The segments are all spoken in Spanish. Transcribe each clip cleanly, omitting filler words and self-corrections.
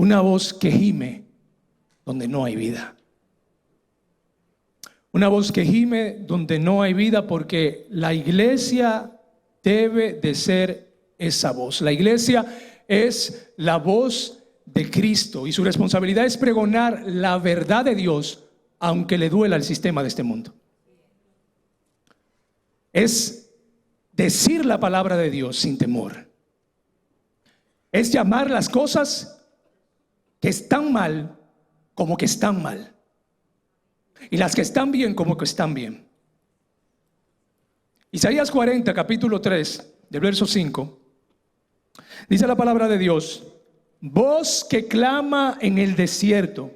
una voz que gime donde no hay vida. Una voz que gime donde no hay vida, porque la iglesia debe de ser esa voz. La iglesia es la voz de Cristo y su responsabilidad es pregonar la verdad de Dios, aunque le duela el sistema de este mundo. Es decir la palabra de Dios sin temor. Es llamar las cosas que están mal como que están mal, y las que están bien como que están bien. Isaías 40, capítulo 3, del verso 5, dice la palabra de Dios: voz que clama en el desierto,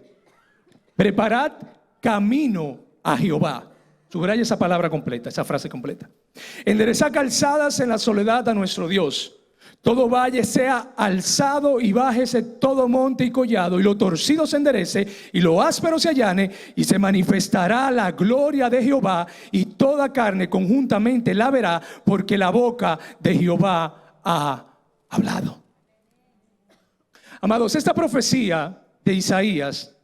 preparad camino a Jehová. Subraya esa palabra completa, esa frase completa. Enderezad calzadas en la soledad a nuestro Dios. Todo valle sea alzado y bájese todo monte y collado, y lo torcido se enderece y lo áspero se allane, y se manifestará la gloria de Jehová, y toda carne conjuntamente la verá, porque la boca de Jehová ha hablado. Amados, esta profecía de Isaías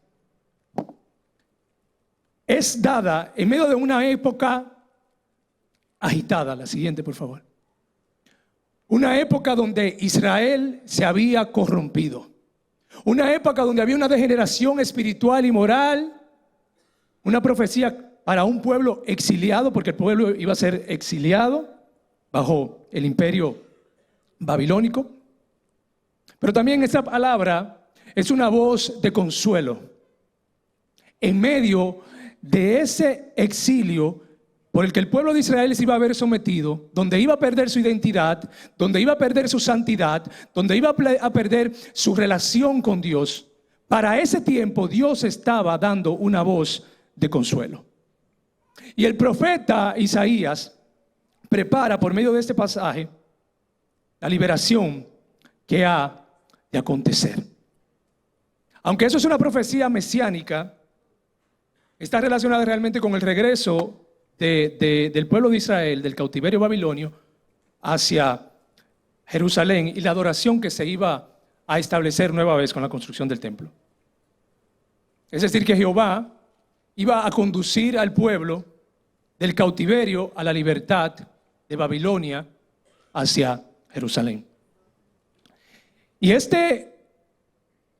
es dada en medio de una época agitada. La siguiente, por favor. Una época donde Israel se había corrompido. Una época donde había una degeneración espiritual y moral. Una profecía para un pueblo exiliado, porque el pueblo iba a ser exiliado bajo el imperio babilónico. Pero también esta palabra es una voz de consuelo en medio de ese exilio por el que el pueblo de Israel se iba a ver sometido, donde iba a perder su identidad, donde iba a perder su santidad, donde iba a perder su relación con Dios. Para ese tiempo Dios estaba dando una voz de consuelo. Y el profeta Isaías prepara por medio de este pasaje la liberación que ha de acontecer. Aunque eso es una profecía mesiánica, está relacionada realmente con el regreso del pueblo de Israel, del cautiverio babilonio, hacia Jerusalén y la adoración que se iba a establecer nueva vez con la construcción del templo. Es decir, que Jehová iba a conducir al pueblo del cautiverio a la libertad de Babilonia hacia Jerusalén. Y este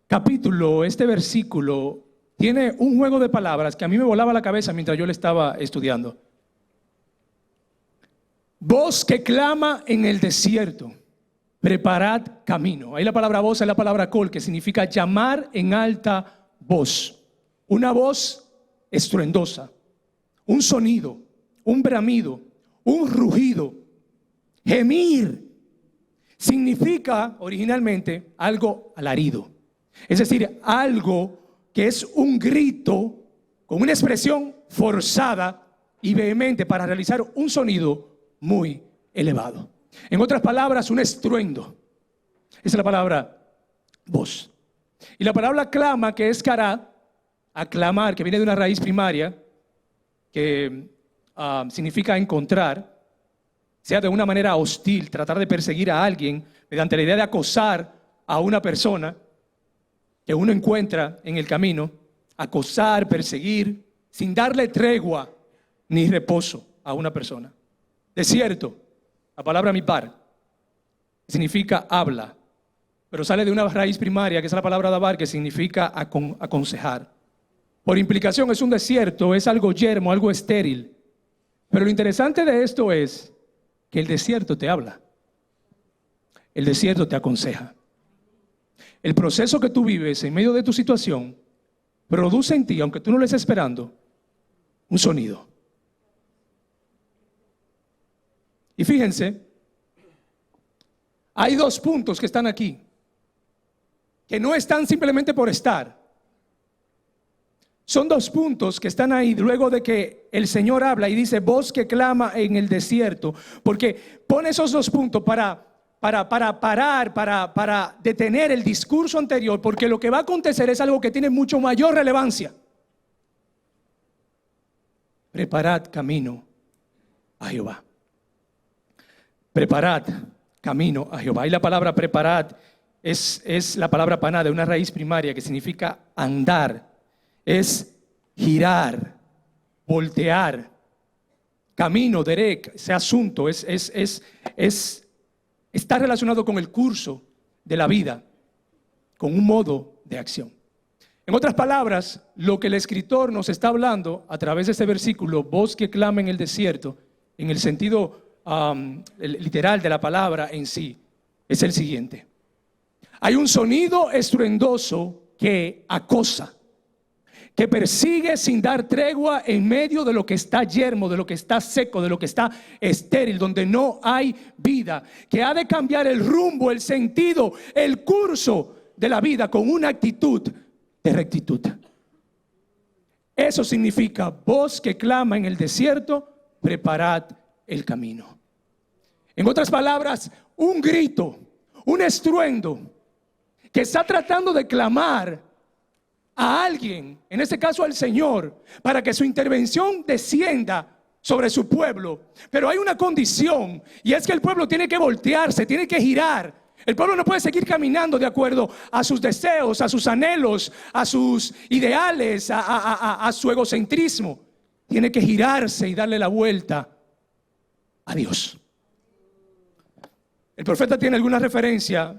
capítulo, este versículo, tiene un juego de palabras que a mí me volaba la cabeza mientras yo le estaba estudiando. Voz que clama en el desierto, preparad camino. Ahí la palabra voz es la palabra col, que significa llamar en alta voz. Una voz estruendosa, un sonido, un bramido, un rugido, gemir. Significa originalmente algo alarido. Es decir, algo que es un grito con una expresión forzada y vehemente para realizar un sonido muy elevado. En otras palabras, un estruendo. Esa es la palabra voz. Y la palabra clama, que es cará, aclamar, que viene de una raíz primaria, que significa encontrar, sea de una manera hostil, tratar de perseguir a alguien mediante la idea de acosar a una persona que uno encuentra en el camino, acosar, perseguir, sin darle tregua ni reposo a una persona. Desierto, la palabra midbar, significa habla, pero sale de una raíz primaria que es la palabra dabar, que significa aconsejar. Por implicación es un desierto, es algo yermo, algo estéril. Pero lo interesante de esto es que el desierto te habla, el desierto te aconseja. El proceso que tú vives en medio de tu situación produce en ti, aunque tú no lo estés esperando, un sonido. Y fíjense, hay dos puntos que están aquí, que no están simplemente por estar. Son dos puntos que están ahí luego de que el Señor habla y dice voz que clama en el desierto, porque pone esos dos puntos para parar, para detener el discurso anterior, porque lo que va a acontecer es algo que tiene mucho mayor relevancia. Preparad camino a Jehová. Preparad camino a Jehová. Y la palabra preparad es la palabra paná, de una raíz primaria que significa andar, es girar, voltear, camino, derek, ese asunto, está relacionado con el curso de la vida, con un modo de acción. En otras palabras, lo que el escritor nos está hablando a través de este versículo, voz que clama en el desierto, en el sentido literal de la palabra en sí, es el siguiente. Hay un sonido estruendoso que acosa, que persigue sin dar tregua en medio de lo que está yermo, de lo que está seco, de lo que está estéril, donde no hay vida, que ha de cambiar el rumbo, el sentido, el curso de la vida con una actitud de rectitud. Eso significa voz que clama en el desierto, preparad el camino. En otras palabras, un grito, un estruendo que está tratando de clamar a alguien, en este caso al Señor, para que su intervención descienda sobre su pueblo. Pero hay una condición, y es que el pueblo tiene que voltearse, tiene que girar. El pueblo no puede seguir caminando de acuerdo a sus deseos, a sus anhelos, a sus ideales, a su egocentrismo. Tiene que girarse y darle la vuelta a Dios. El profeta tiene alguna referencia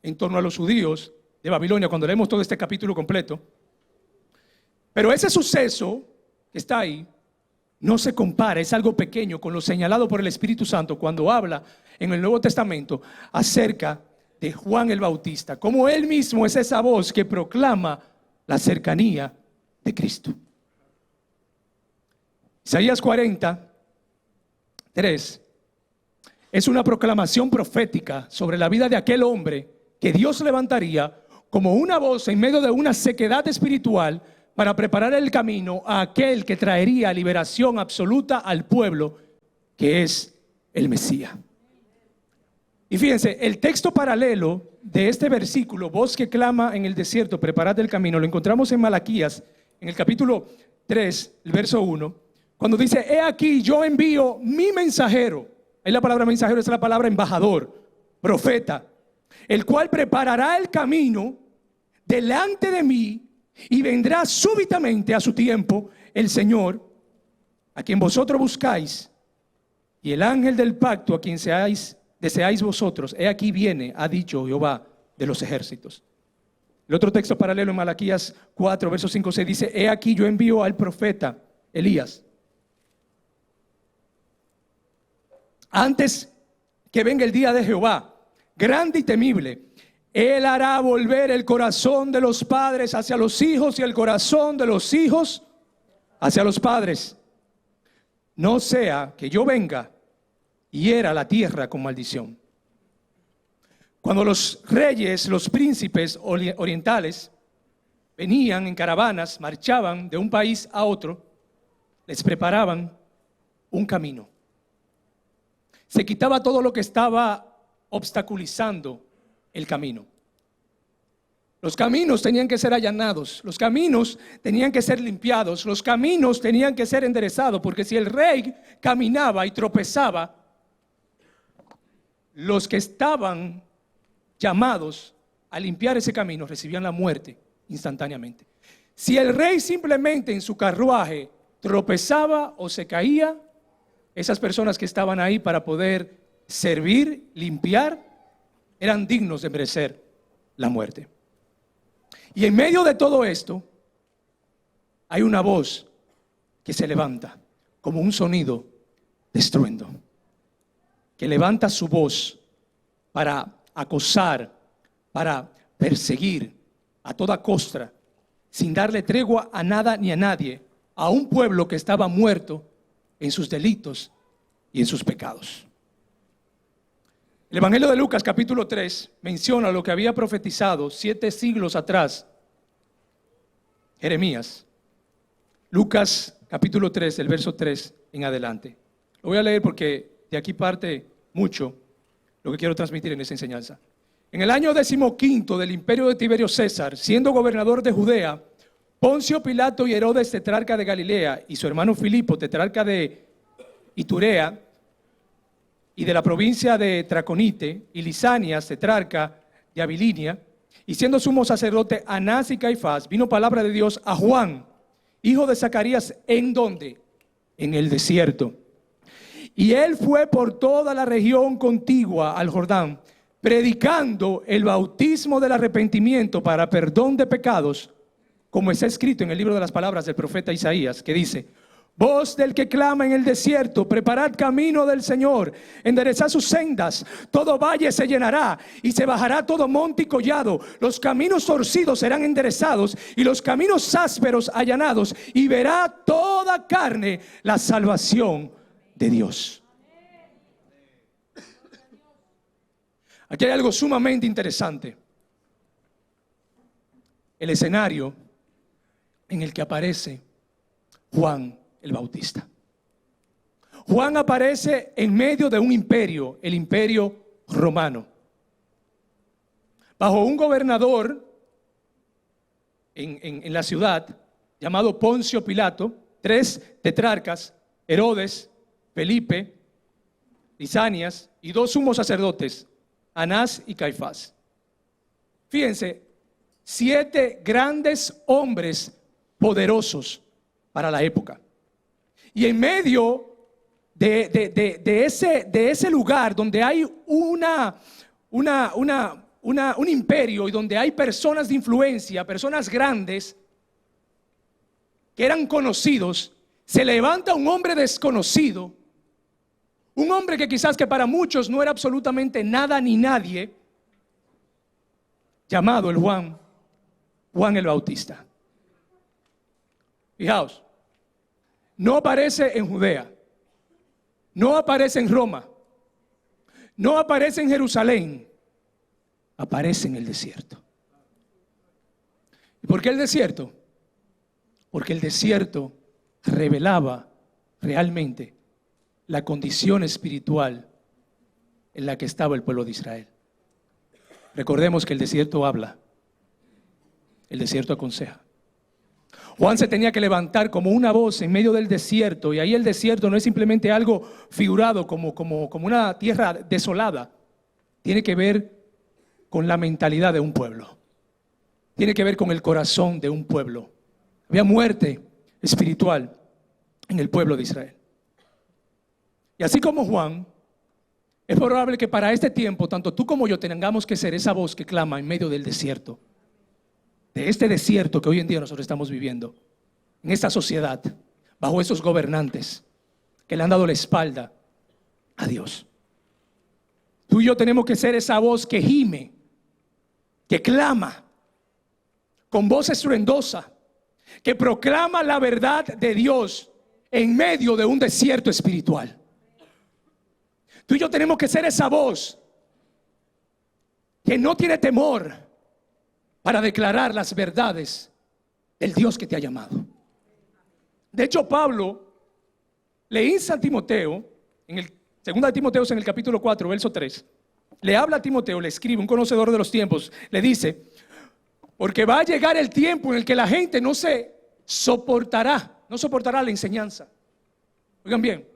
en torno a los judíos de Babilonia cuando leemos todo este capítulo completo. Pero ese suceso que está ahí no se compara, es algo pequeño con lo señalado por el Espíritu Santo cuando habla en el Nuevo Testamento acerca de Juan el Bautista, como él mismo es esa voz que proclama la cercanía de Cristo. Isaías 43 es una proclamación profética sobre la vida de aquel hombre que Dios levantaría como una voz en medio de una sequedad espiritual para preparar el camino a aquel que traería liberación absoluta al pueblo, que es el Mesías. Y fíjense, el texto paralelo de este versículo, voz que clama en el desierto, preparad el camino, lo encontramos en Malaquías, en el capítulo 3, el verso 1, cuando dice, he aquí yo envío mi mensajero. Ahí la palabra mensajero es la palabra embajador, profeta, el cual preparará el camino delante de mí, y vendrá súbitamente a su tiempo el Señor, a quien vosotros buscáis, y el ángel del pacto a quien deseáis vosotros, he aquí viene, ha dicho Jehová de los ejércitos. El otro texto paralelo en Malaquías 4, versos 5, 6 dice, he aquí yo envío al profeta Elías, antes que venga el día de Jehová, grande y temible. Él hará volver el corazón de los padres hacia los hijos y el corazón de los hijos hacia los padres. No sea que yo venga y hiera la tierra con maldición. Cuando los reyes, los príncipes orientales venían en caravanas, marchaban de un país a otro, les preparaban un camino. Se quitaba todo lo que estaba obstaculizando el camino. Los caminos tenían que ser allanados, los caminos tenían que ser limpiados, los caminos tenían que ser enderezados, porque si el rey caminaba y tropezaba, los que estaban llamados a limpiar ese camino recibían la muerte instantáneamente. Si el rey simplemente en su carruaje tropezaba o se caía, esas personas que estaban ahí para poder servir, limpiar, eran dignos de merecer la muerte. Y en medio de todo esto, hay una voz que se levanta como un sonido de estruendo, que levanta su voz para acosar, para perseguir a toda costa, sin darle tregua a nada ni a nadie, a un pueblo que estaba muerto en sus delitos y en sus pecados. El Evangelio de Lucas capítulo 3 menciona lo que había profetizado 7 siglos atrás Jeremías. Lucas capítulo 3, el verso 3 en adelante. Lo voy a leer porque de aquí parte mucho lo que quiero transmitir en esa enseñanza. En el año 15 del imperio de Tiberio César, siendo gobernador de Judea, Poncio Pilato y Herodes, tetrarca de Galilea, y su hermano Filipo, tetrarca de Iturea, y de la provincia de Traconite, y Lisanias, tetrarca de Abilinia, y siendo sumo sacerdote Anás y Caifás, vino palabra de Dios a Juan, hijo de Zacarías, ¿en dónde? En el desierto. Y él fue por toda la región contigua al Jordán, predicando el bautismo del arrepentimiento para perdón de pecados, como está escrito en el libro de las palabras del profeta Isaías, que dice: voz del que clama en el desierto, preparad camino del Señor, enderezad sus sendas, todo valle se llenará y se bajará todo monte y collado, los caminos torcidos serán enderezados y los caminos ásperos allanados, y verá toda carne la salvación de Dios. Aquí hay algo sumamente interesante: el escenario en el que aparece Juan el Bautista. Juan aparece en medio de un imperio, el imperio romano, bajo un gobernador en la ciudad llamado Poncio Pilato, 3 tetrarcas, Herodes, Felipe, Lisanias y 2 sumos sacerdotes, Anás y Caifás. Fíjense, 7 grandes hombres poderosos para la época. Y en medio de ese lugar donde hay un imperio y donde hay personas de influencia, personas grandes que eran conocidos, se levanta un hombre desconocido, un hombre que quizás que para muchos no era absolutamente nada ni nadie, llamado Juan el Bautista. Fijaos, no aparece en Judea, no aparece en Roma, no aparece en Jerusalén, aparece en el desierto. ¿Y por qué el desierto? Porque el desierto revelaba realmente la condición espiritual en la que estaba el pueblo de Israel. Recordemos que el desierto habla, el desierto aconseja. Juan se tenía que levantar como una voz en medio del desierto, y ahí el desierto no es simplemente algo figurado como una tierra desolada. Tiene que ver con la mentalidad de un pueblo, tiene que ver con el corazón de un pueblo. Había muerte espiritual en el pueblo de Israel. Y así como Juan, es probable que para este tiempo tanto tú como yo tengamos que ser esa voz que clama en medio del desierto, de este desierto que hoy en día nosotros estamos viviendo, en esta sociedad, bajo esos gobernantes que le han dado la espalda a Dios. Tú y yo tenemos que ser esa voz que gime, que clama con voz estruendosa, que proclama la verdad de Dios en medio de un desierto espiritual. Tú y yo tenemos que ser esa voz que no tiene temor para declarar las verdades del Dios que te ha llamado. De hecho, Pablo le insta a Timoteo, en el 2 Timoteo, en el capítulo 4, verso 3, le habla a Timoteo, le escribe, un conocedor de los tiempos, le dice: porque va a llegar el tiempo en el que la gente no soportará la enseñanza. Oigan bien,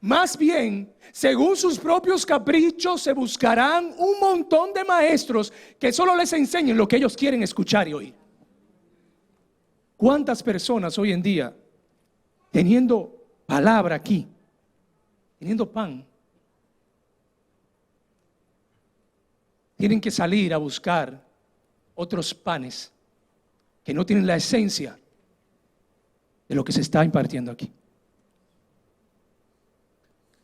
más bien, según sus propios caprichos, se buscarán un montón de maestros que solo les enseñen lo que ellos quieren escuchar y oír. ¿Cuántas personas hoy en día, teniendo palabra aquí, teniendo pan, tienen que salir a buscar otros panes que no tienen la esencia de lo que se está impartiendo aquí?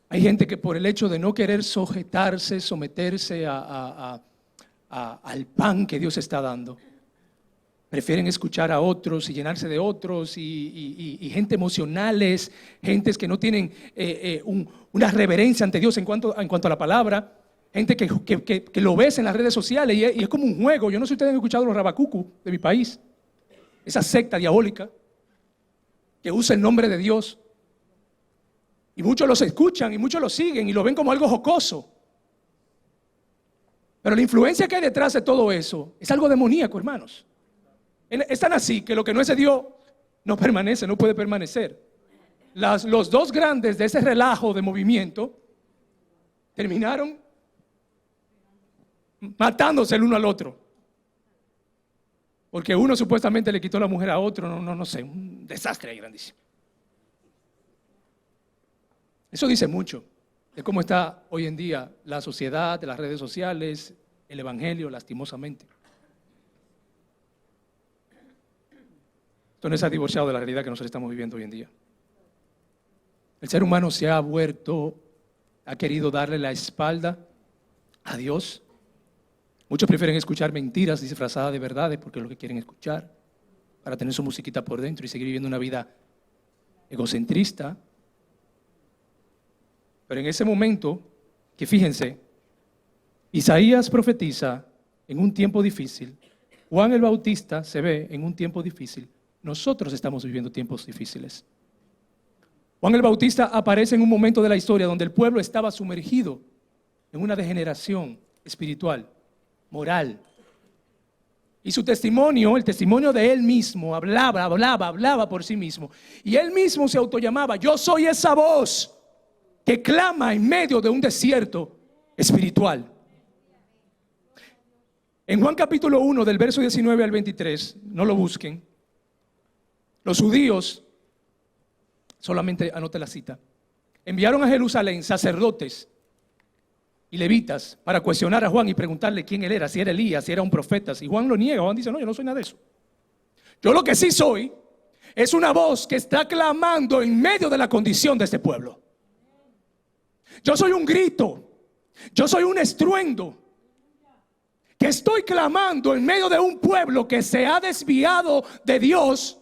Hay gente que por el hecho de no querer someterse al pan que Dios está dando, prefieren escuchar a otros y llenarse de otros, y gente emocionales, gentes que no tienen una reverencia ante Dios en cuanto a la palabra, gente que lo ves en las redes sociales y es como un juego. Yo no sé si ustedes han escuchado los rabacucu de mi país, esa secta diabólica que usa el nombre de Dios. Y muchos los escuchan y muchos los siguen y lo ven como algo jocoso. Pero la influencia que hay detrás de todo eso es algo demoníaco, hermanos. Es tan así que lo que no es de Dios no permanece, no puede permanecer. Los 2 grandes de ese relajo de movimiento terminaron matándose el uno al otro. Porque uno supuestamente le quitó la mujer a otro, no sé, un desastre ahí grandísimo. Eso dice mucho de cómo está hoy en día la sociedad, de las redes sociales, el evangelio, lastimosamente. Esto no se ha divorciado de la realidad que nosotros estamos viviendo hoy en día. El ser humano se ha vuelto, ha querido darle la espalda a Dios. Muchos prefieren escuchar mentiras disfrazadas de verdades porque es lo que quieren escuchar, para tener su musiquita por dentro y seguir viviendo una vida egocentrista. Pero en ese momento, que fíjense, Isaías profetiza en un tiempo difícil, Juan el Bautista se ve en un tiempo difícil, nosotros estamos viviendo tiempos difíciles. Juan el Bautista aparece en un momento de la historia donde el pueblo estaba sumergido en una degeneración espiritual, moral. Y su testimonio, el testimonio de él mismo, hablaba por sí mismo. Y él mismo se autollamaba: yo soy esa voz que clama en medio de un desierto espiritual. En Juan capítulo 1, del verso 19 al 23, no lo busquen, los judíos, solamente anote la cita, enviaron a Jerusalén sacerdotes y levitas para cuestionar a Juan y preguntarle quién él era, si era Elías, si era un profeta. Y Juan lo niega. Juan dice: no, yo no soy nada de eso. Yo lo que sí soy es una voz que está clamando en medio de la condición de este pueblo. Yo soy un grito, yo soy un estruendo que estoy clamando en medio de un pueblo que se ha desviado de Dios,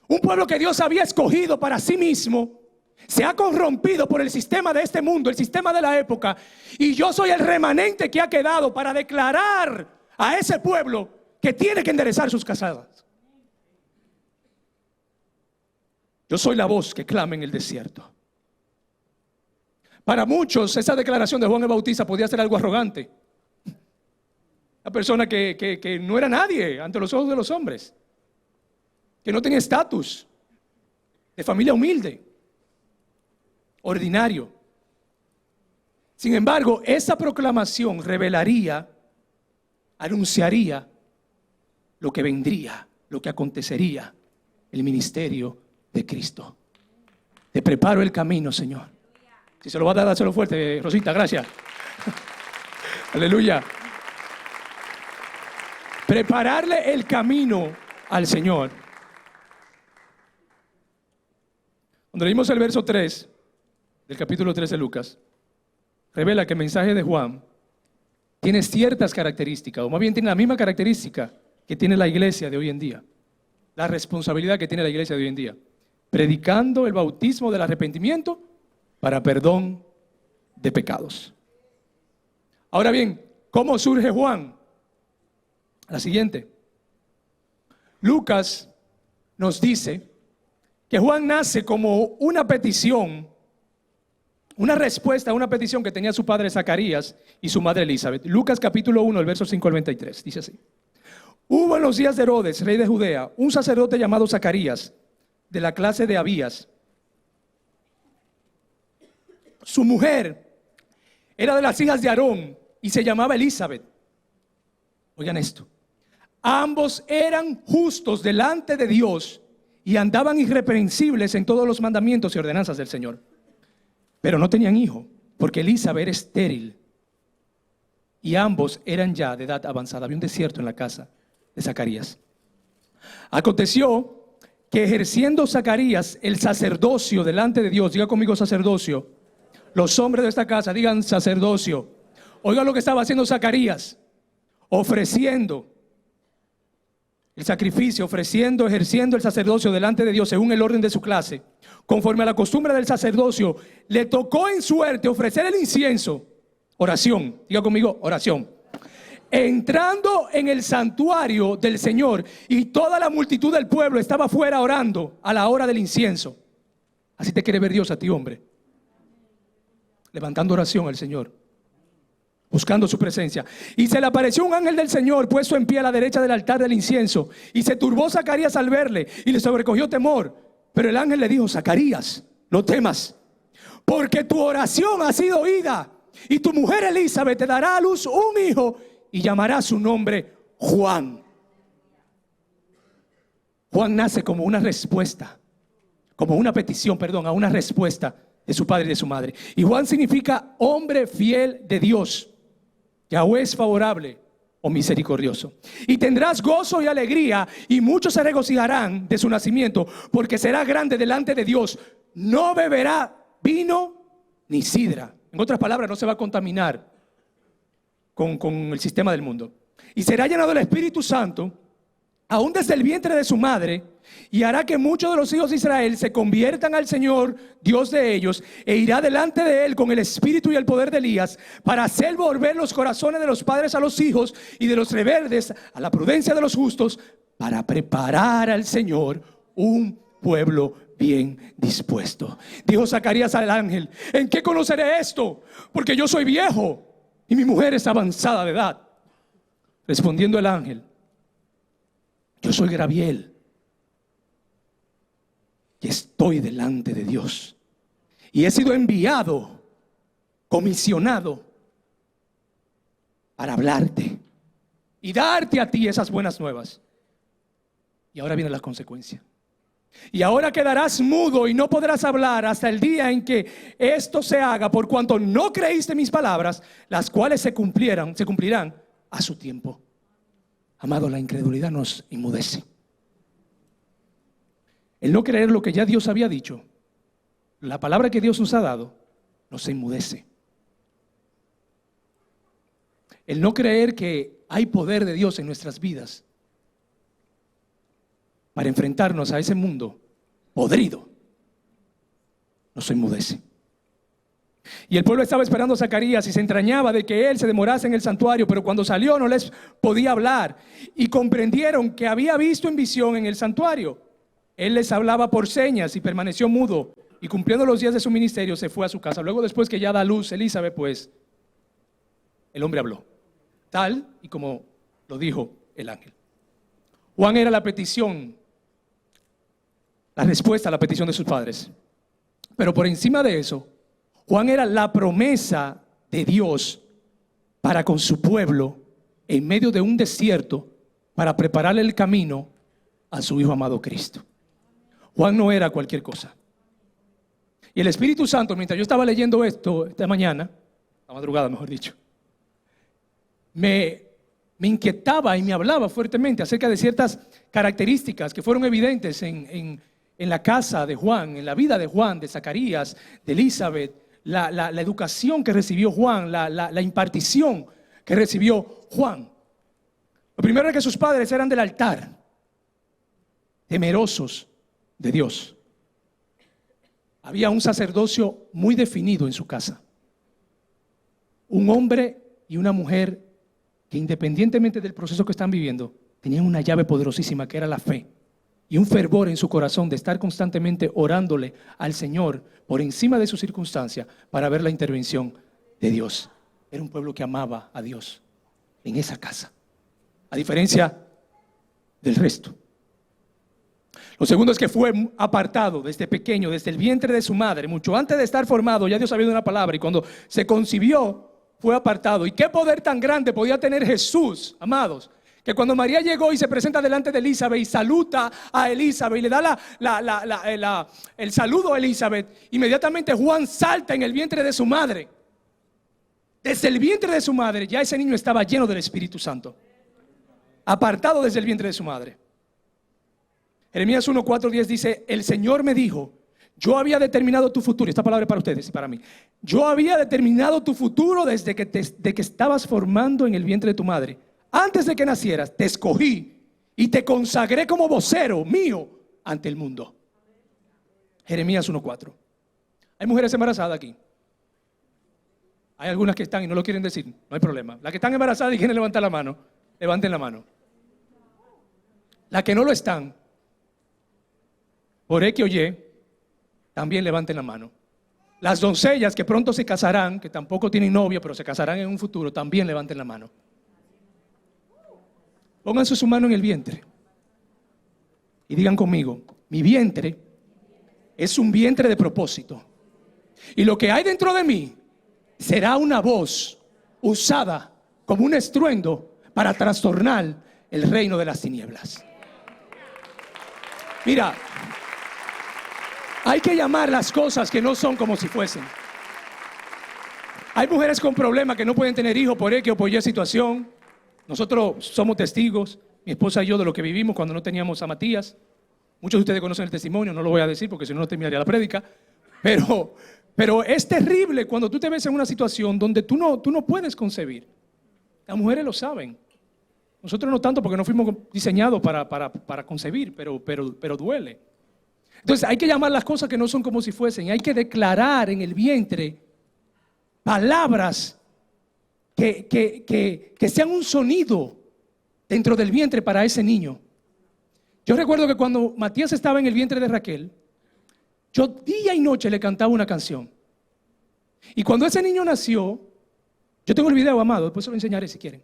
un pueblo que Dios había escogido para sí mismo. Se ha corrompido por el sistema de este mundo, el sistema de la época, y yo soy el remanente que ha quedado para declarar a ese pueblo que tiene que enderezar sus casadas. Yo soy la voz que clama en el desierto. Para muchos esa declaración de Juan el Bautista podía ser algo arrogante. Una persona que no era nadie ante los ojos de los hombres, que no tenía estatus, de familia humilde, ordinario. Sin embargo, esa proclamación revelaría, anunciaría lo que vendría, lo que acontecería, el ministerio de Cristo. Te preparo el camino, Señor. Si se lo va a dar, dáselo fuerte, Rosita, gracias. Aleluya. Prepararle el camino al Señor. Cuando leímos el verso 3 del capítulo 3 de Lucas, revela que el mensaje de Juan tiene ciertas características, o más bien tiene la misma característica que tiene la iglesia de hoy en día, la responsabilidad que tiene la iglesia de hoy en día, predicando el bautismo del arrepentimiento para perdón de pecados. Ahora bien, ¿cómo surge Juan? La siguiente. Lucas nos dice que Juan nace como una petición, una respuesta a una petición que tenía su padre Zacarías y su madre Elizabeth. Lucas capítulo 1, el verso 5 al 23, dice así: hubo en los días de Herodes, rey de Judea, un sacerdote llamado Zacarías, de la clase de Abías. Su mujer era de las hijas de Aarón y se llamaba Elizabeth. Oigan esto. Ambos eran justos delante de Dios y andaban irreprensibles en todos los mandamientos y ordenanzas del Señor. Pero no tenían hijo, porque Elizabeth era estéril y ambos eran ya de edad avanzada. Había un desierto en la casa de Zacarías. Aconteció que ejerciendo Zacarías el sacerdocio delante de Dios, diga conmigo sacerdocio, los hombres de esta casa digan sacerdocio. Oigan lo que estaba haciendo Zacarías, ofreciendo el sacrificio, ejerciendo el sacerdocio delante de Dios según el orden de su clase, conforme a la costumbre del sacerdocio. Le tocó en suerte ofrecer el incienso, oración, diga conmigo oración, entrando en el santuario del Señor, y toda la multitud del pueblo estaba afuera orando a la hora del incienso. Así te quiere ver Dios a ti, hombre, levantando oración al Señor, buscando su presencia. Y se le apareció un ángel del Señor puesto en pie a la derecha del altar del incienso, y se turbó Zacarías al verle y le sobrecogió temor. Pero el ángel le dijo: Zacarías, no temas, porque tu oración ha sido oída, y tu mujer Elizabeth te dará a luz un hijo y llamará su nombre Juan. Juan nace como una respuesta, como una petición, perdón, a una respuesta de su padre y de su madre. Y Juan significa hombre fiel de Dios. Yahweh es favorable o misericordioso. Y tendrás gozo y alegría, y muchos se regocijarán de su nacimiento, porque será grande delante de Dios. No beberá vino ni sidra. En otras palabras, no se va a contaminar con el sistema del mundo. Y será llenado del Espíritu Santo, aún desde el vientre de su madre, y hará que muchos de los hijos de Israel se conviertan al Señor, Dios de ellos, e irá delante de él con el espíritu y el poder de Elías, para hacer volver los corazones de los padres a los hijos y de los rebeldes a la prudencia de los justos, para preparar al Señor un pueblo bien dispuesto. Dijo Zacarías al ángel: ¿en qué conoceré esto? Porque yo soy viejo y mi mujer es avanzada de edad. Respondiendo el ángel: yo soy Gabriel y estoy delante de Dios, y he sido enviado, comisionado para hablarte y darte a ti esas buenas nuevas. Y ahora vienen las consecuencias. Y ahora quedarás mudo y no podrás hablar hasta el día en que esto se haga, por cuanto no creíste mis palabras, las cuales se cumplirán a su tiempo. Amado, la incredulidad nos inmudece. El no creer lo que ya Dios había dicho, la palabra que Dios nos ha dado, nos enmudece. El no creer que hay poder de Dios en nuestras vidas para enfrentarnos a ese mundo podrido, nos enmudece. Y el pueblo estaba esperando a Zacarías y se entrañaba de que él se demorase en el santuario, pero cuando salió no les podía hablar, y comprendieron que había visto en visión en el santuario. Él les hablaba por señas y permaneció mudo, y cumpliendo los días de su ministerio se fue a su casa. Luego, después que ya da luz Elizabeth, pues el hombre habló, tal y como lo dijo el ángel. Juan era la petición, la respuesta a la petición de sus padres. Pero por encima de eso, Juan era la promesa de Dios para con su pueblo en medio de un desierto, para prepararle el camino a su Hijo amado Cristo. Juan no era cualquier cosa. Y el Espíritu Santo, mientras yo estaba leyendo esto esta mañana, la madrugada mejor dicho, me inquietaba y me hablaba fuertemente acerca de ciertas características que fueron evidentes en la casa de Juan, en la vida de Juan, de Zacarías, de Elizabeth, la educación que recibió Juan, la impartición que recibió Juan. Lo primero es que sus padres eran del altar, temerosos de Dios. Había un sacerdocio muy definido en su casa. Un hombre y una mujer que, independientemente del proceso que están viviendo, tenían una llave poderosísima que era la fe, y un fervor en su corazón de estar constantemente orándole al Señor por encima de su circunstancia para ver la intervención de Dios. Era un pueblo que amaba a Dios en esa casa, a diferencia del resto. Lo segundo es que fue apartado desde pequeño, desde el vientre de su madre, mucho antes de estar formado. Ya Dios sabía de una palabra, y cuando se concibió fue apartado. ¿Y qué poder tan grande podía tener Jesús, amados? Que cuando María llegó y se presenta delante de Elizabeth y saluda a Elizabeth y le da el saludo a Elizabeth, inmediatamente Juan salta en el vientre de su madre. Desde el vientre de su madre ya ese niño estaba lleno del Espíritu Santo, apartado desde el vientre de su madre. Jeremías 1:4-10 dice: el Señor me dijo, yo había determinado tu futuro. Esta palabra es para ustedes y para mí. Yo había determinado tu futuro desde que estabas formando en el vientre de tu madre. Antes de que nacieras, te escogí y te consagré como vocero mío ante el mundo. Jeremías 1:4. Hay mujeres embarazadas aquí. Hay algunas que están y no lo quieren decir, no hay problema. Las que están embarazadas y quieren levantar la mano, levanten la mano. Las que no lo están, por X o Y, también levanten la mano. Las doncellas que pronto se casarán, que tampoco tienen novia, pero se casarán en un futuro, también levanten la mano. Pónganse su mano en el vientre y digan conmigo: mi vientre es un vientre de propósito, y lo que hay dentro de mí será una voz usada como un estruendo para trastornar el reino de las tinieblas. Mira, hay que llamar las cosas que no son como si fuesen. Hay mujeres con problemas que no pueden tener hijos por X o por Y situación. Nosotros somos testigos, mi esposa y yo, de lo que vivimos cuando no teníamos a Matías. Muchos de ustedes conocen el testimonio, no lo voy a decir porque si no, no terminaría la prédica. Pero es terrible cuando tú te ves en una situación donde tú no puedes concebir. Las mujeres lo saben. Nosotros no tanto porque no fuimos diseñados para concebir, pero duele. Entonces hay que llamar las cosas que no son como si fuesen. Hay que declarar en el vientre palabras que sean un sonido dentro del vientre para ese niño. Yo recuerdo que cuando Matías estaba en el vientre de Raquel, yo día y noche le cantaba una canción. Y cuando ese niño nació, yo tengo el video, amado, después se lo enseñaré si quieren.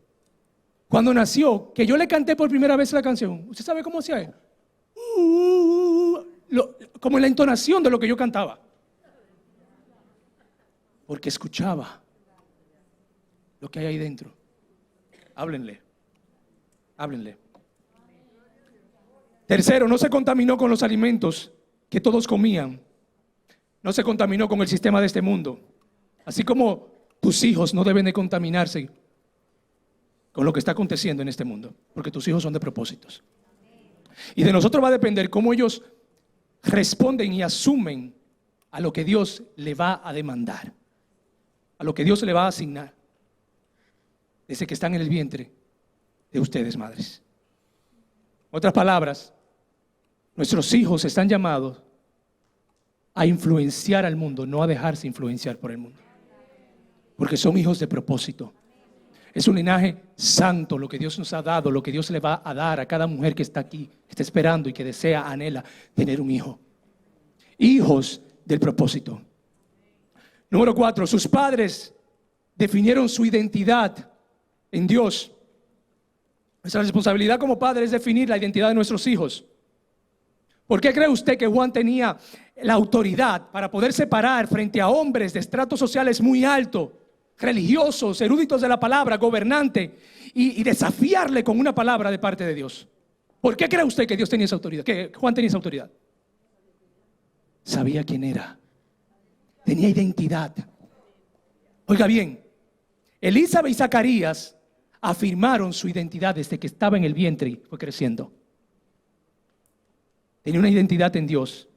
Cuando nació, que yo le canté por primera vez la canción, ¿usted sabe cómo hacía él? Como la entonación de lo que yo cantaba. Porque escuchaba lo que hay ahí dentro. Háblenle. Tercero, no se contaminó con los alimentos que todos comían. No se contaminó con el sistema de este mundo. Así como tus hijos no deben de contaminarse con lo que está aconteciendo en este mundo, porque tus hijos son de propósitos. Y de nosotros va a depender cómo ellos responden y asumen a lo que Dios le va a demandar, a lo que Dios le va a asignar, desde que están en el vientre de ustedes, madres. En otras palabras, nuestros hijos están llamados a influenciar al mundo, no a dejarse influenciar por el mundo, porque son hijos de propósito. Es un linaje santo lo que Dios nos ha dado, lo que Dios le va a dar a cada mujer que está aquí, que está esperando y que desea, anhela tener un hijo. Hijos del propósito. Número 4, sus padres definieron su identidad en Dios. Nuestra responsabilidad como padres es definir la identidad de nuestros hijos. ¿Por qué cree usted que Juan tenía la autoridad para poder separar frente a hombres de estratos sociales muy altos, religiosos, eruditos de la palabra, gobernante, y desafiarle con una palabra de parte de Dios? ¿Por qué cree usted que Dios tenía esa autoridad? Que Juan tenía esa autoridad. Sabía quién era. Tenía identidad. Oiga bien, Elizabeth y Zacarías afirmaron su identidad desde que estaba en el vientre y fue creciendo. Tenía una identidad en Dios.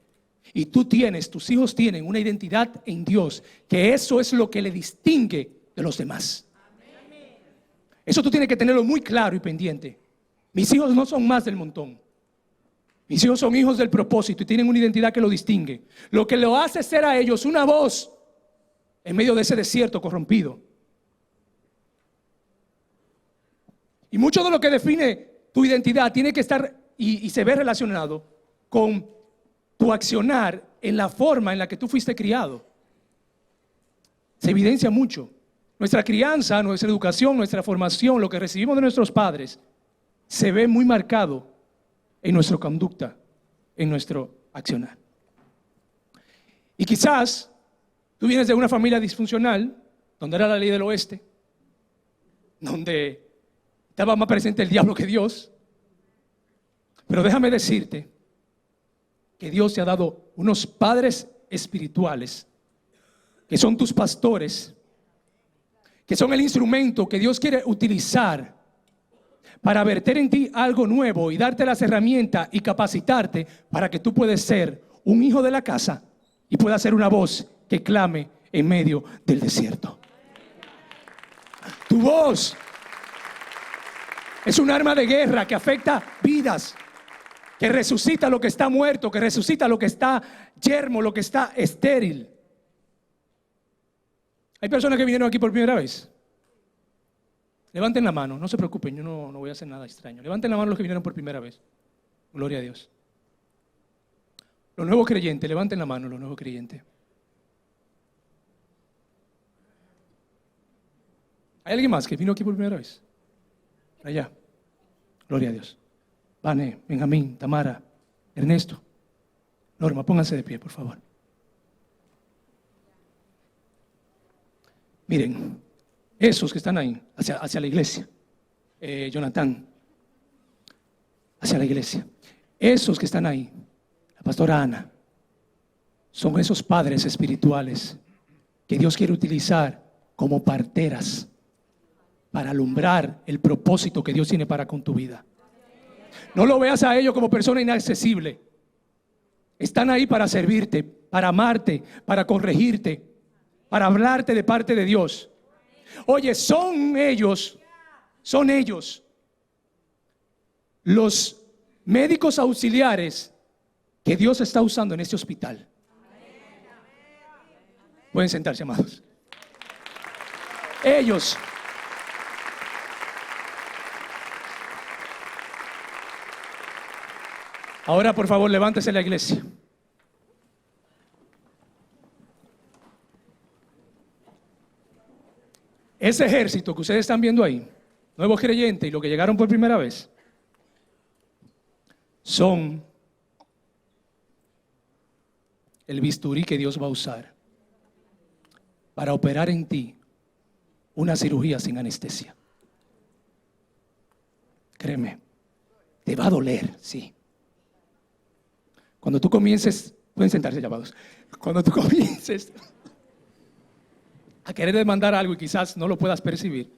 Y tú tienes, tus hijos tienen una identidad en Dios, que eso es lo que le distingue de los demás. Eso tú tienes que tenerlo muy claro y pendiente. Mis hijos no son más del montón. Mis hijos son hijos del propósito y tienen una identidad que lo distingue. Lo que lo hace ser a ellos una voz en medio de ese desierto corrompido. Y mucho de lo que define tu identidad tiene que estar y se ve relacionado con tu accionar en la forma en la que tú fuiste criado. Se evidencia mucho. Nuestra crianza, nuestra educación, nuestra formación, lo que recibimos de nuestros padres, se ve muy marcado en nuestra conducta, en nuestro accionar. Y quizás tú vienes de una familia disfuncional, donde era la ley del oeste, donde estaba más presente el diablo que Dios. Pero déjame decirte que Dios te ha dado unos padres espirituales que son tus pastores, que son el instrumento que Dios quiere utilizar para verter en ti algo nuevo y darte las herramientas y capacitarte para que tú puedas ser un hijo de la casa y puedas ser una voz que clame en medio del desierto. Tu voz es un arma de guerra que afecta vidas, que resucita lo que está muerto, que resucita lo que está yermo, lo que está estéril. Hay personas que vinieron aquí por primera vez. Levanten la mano, no se preocupen, yo no voy a hacer nada extraño. Levanten la mano los que vinieron por primera vez. Gloria a Dios. Los nuevos creyentes, levanten la mano los nuevos creyentes. ¿Hay alguien más que vino aquí por primera vez? Allá. Gloria a Dios. Vane, Benjamín, Tamara, Ernesto, Norma, pónganse de pie, por favor. Miren, esos que están ahí, hacia la iglesia, Jonathan, hacia la iglesia, esos que están ahí, la pastora Ana, son esos padres espirituales que Dios quiere utilizar como parteras para alumbrar el propósito que Dios tiene para con tu vida. No lo veas a ellos como persona inaccesible. Están ahí para servirte, para amarte, para corregirte, para hablarte de parte de Dios. Oye, son ellos los médicos auxiliares que Dios está usando en este hospital. Pueden sentarse, amados. Ellos. Ahora, por favor, levántese la iglesia. Ese ejército que ustedes están viendo ahí, nuevos creyentes y los que llegaron por primera vez, son el bisturí que Dios va a usar para operar en ti una cirugía sin anestesia. Créeme, te va a doler, sí. Cuando tú comiences, pueden sentarse, llamados. Cuando tú comiences a querer demandar algo y quizás no lo puedas percibir,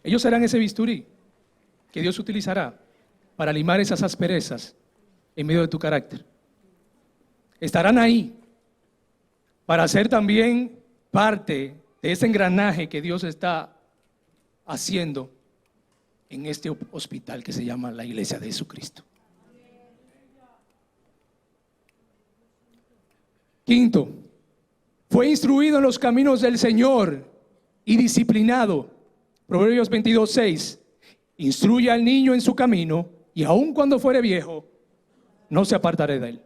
ellos serán ese bisturí que Dios utilizará para limar esas asperezas en medio de tu carácter. Estarán ahí para ser también parte de ese engranaje que Dios está haciendo en este hospital que se llama la Iglesia de Jesucristo. Quinto, fue instruido en los caminos del Señor y disciplinado. Proverbios 22:6. Instruye al niño en su camino y aun cuando fuere viejo, no se apartará de él.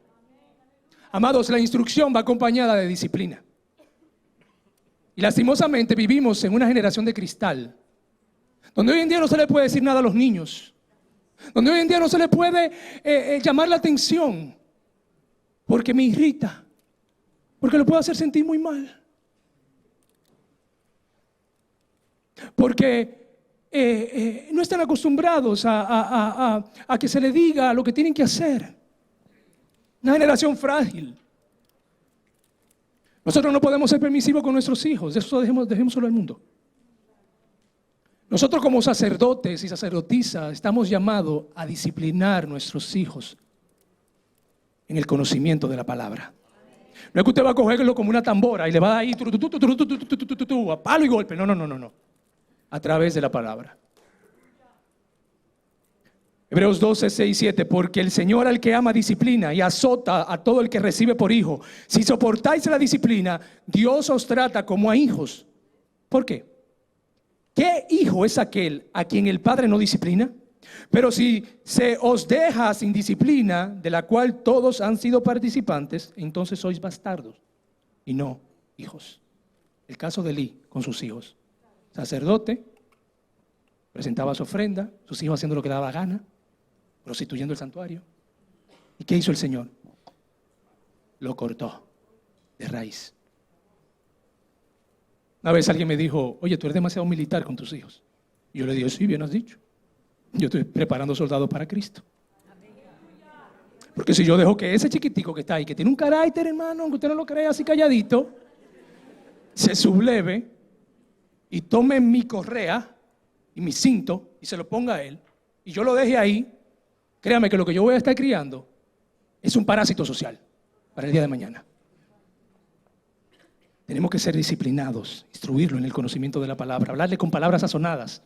Amados, la instrucción va acompañada de disciplina. Y lastimosamente vivimos en una generación de cristal, donde hoy en día no se le puede decir nada a los niños, donde hoy en día no se le puede llamar la atención, porque me irrita, porque lo puedo hacer sentir muy mal, porque no están acostumbrados a que se le diga lo que tienen que hacer. Una generación frágil. Nosotros no podemos ser permisivos con nuestros hijos, eso dejémoslo al mundo. Nosotros como sacerdotes y sacerdotisas estamos llamados a disciplinar nuestros hijos en el conocimiento de la palabra. No es que usted va a cogerlo como una tambora y le va a ir a palo y golpe. No. A través de la palabra. Hebreos 12:6-7. Porque el Señor al que ama disciplina y azota a todo el que recibe por hijo. Si soportáis la disciplina, Dios os trata como a hijos. ¿Por qué? ¿Qué hijo es aquel a quien el Padre no disciplina? Pero si se os deja sin disciplina, de la cual todos han sido participantes, entonces sois bastardos y no hijos. El caso de Elí con sus hijos. Sacerdote, presentaba su ofrenda, sus hijos haciendo lo que daba gana, prostituyendo el santuario. ¿Y qué hizo el Señor? Lo cortó de raíz. Una vez alguien me dijo: oye, tú eres demasiado militar con tus hijos. Y yo le dije: sí, bien has dicho. Yo estoy preparando soldados para Cristo. Porque si yo dejo que ese chiquitico que está ahí, que tiene un carácter, hermano, aunque usted no lo crea, así calladito, se subleve y tome mi correa y mi cinto y se lo ponga a él, y yo lo deje ahí, créame que lo que yo voy a estar criando es un parásito social para el día de mañana. Tenemos que ser disciplinados, instruirlo en el conocimiento de la palabra, hablarle con palabras sazonadas,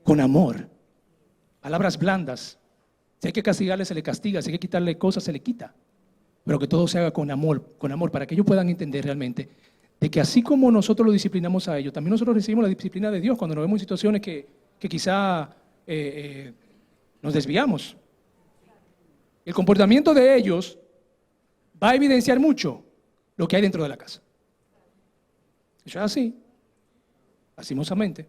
con amor, palabras blandas. Si hay que castigarle, se le castiga, si hay que quitarle cosas, se le quita, pero que todo se haga con amor, para que ellos puedan entender realmente de que así como nosotros lo disciplinamos a ellos, también nosotros recibimos la disciplina de Dios cuando nos vemos en situaciones que quizá nos desviamos. El comportamiento de ellos va a evidenciar mucho lo que hay dentro de la casa. Eso es así, lastimosamente.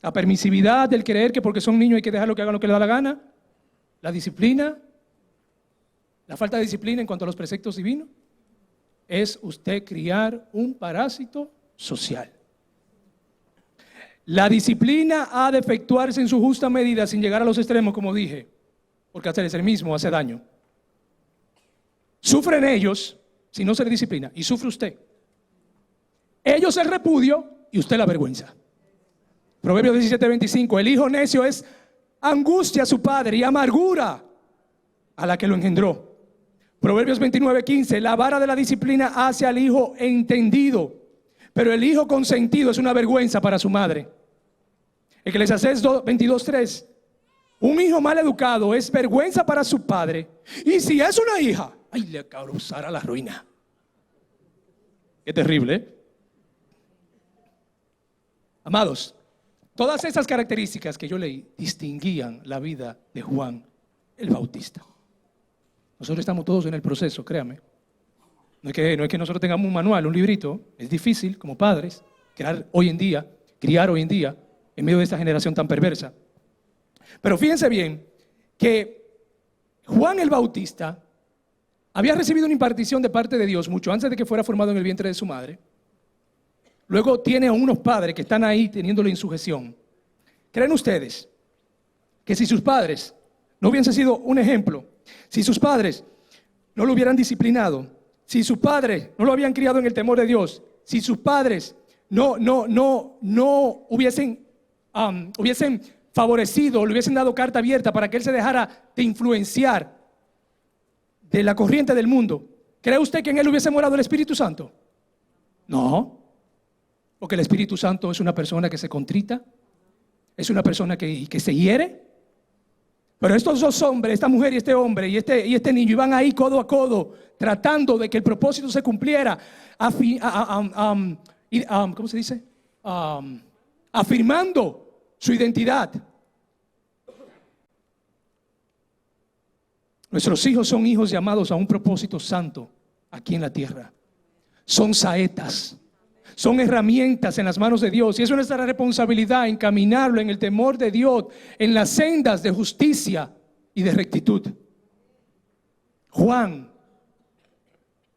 La permisividad del creer que porque son niños hay que dejar que hagan lo que les da la gana, la disciplina, la falta de disciplina en cuanto a los preceptos divinos, es usted criar un parásito social. La disciplina ha de efectuarse en su justa medida sin llegar a los extremos, como dije, porque hacer el mismo hace daño. Sufren ellos si no se les disciplina, y sufre usted. Ellos el repudio y usted la vergüenza. Proverbios 17:25, el hijo necio es angustia a su padre y amargura a la que lo engendró. Proverbios 29:15, la vara de la disciplina hace al hijo entendido, pero el hijo consentido es una vergüenza para su madre. Eclesiastés 22:3, un hijo mal educado es vergüenza para su padre, y si es una hija, ay, le causará la ruina. Qué terrible, ¿eh? Amados, todas esas características que yo leí distinguían la vida de Juan el Bautista. Nosotros estamos todos en el proceso, créame. No es que nosotros tengamos un manual, un librito. Es difícil como padres criar hoy en día en medio de esta generación tan perversa. Pero fíjense bien que Juan el Bautista había recibido una impartición de parte de Dios mucho antes de que fuera formado en el vientre de su madre. Luego tiene a unos padres que están ahí teniéndolo en sujeción. ¿Creen ustedes que si sus padres no hubiesen sido un ejemplo, si sus padres no lo hubieran disciplinado, si sus padres no lo habían criado en el temor de Dios, si sus padres no hubiesen favorecido, le hubiesen dado carta abierta para que él se dejara de influenciar de la corriente del mundo, ¿cree usted que en él hubiese morado el Espíritu Santo? No, porque el Espíritu Santo es una persona que se contrita, es una persona que se hiere. Pero estos dos hombres, esta mujer y este hombre y este niño, iban ahí codo a codo tratando de que el propósito se cumpliera, ¿cómo se dice? Afirmando su identidad. Nuestros hijos son hijos llamados a un propósito santo aquí en la tierra. Son saetas, son herramientas en las manos de Dios, y es nuestra responsabilidad encaminarlo en el temor de Dios, en las sendas de justicia y de rectitud. Juan,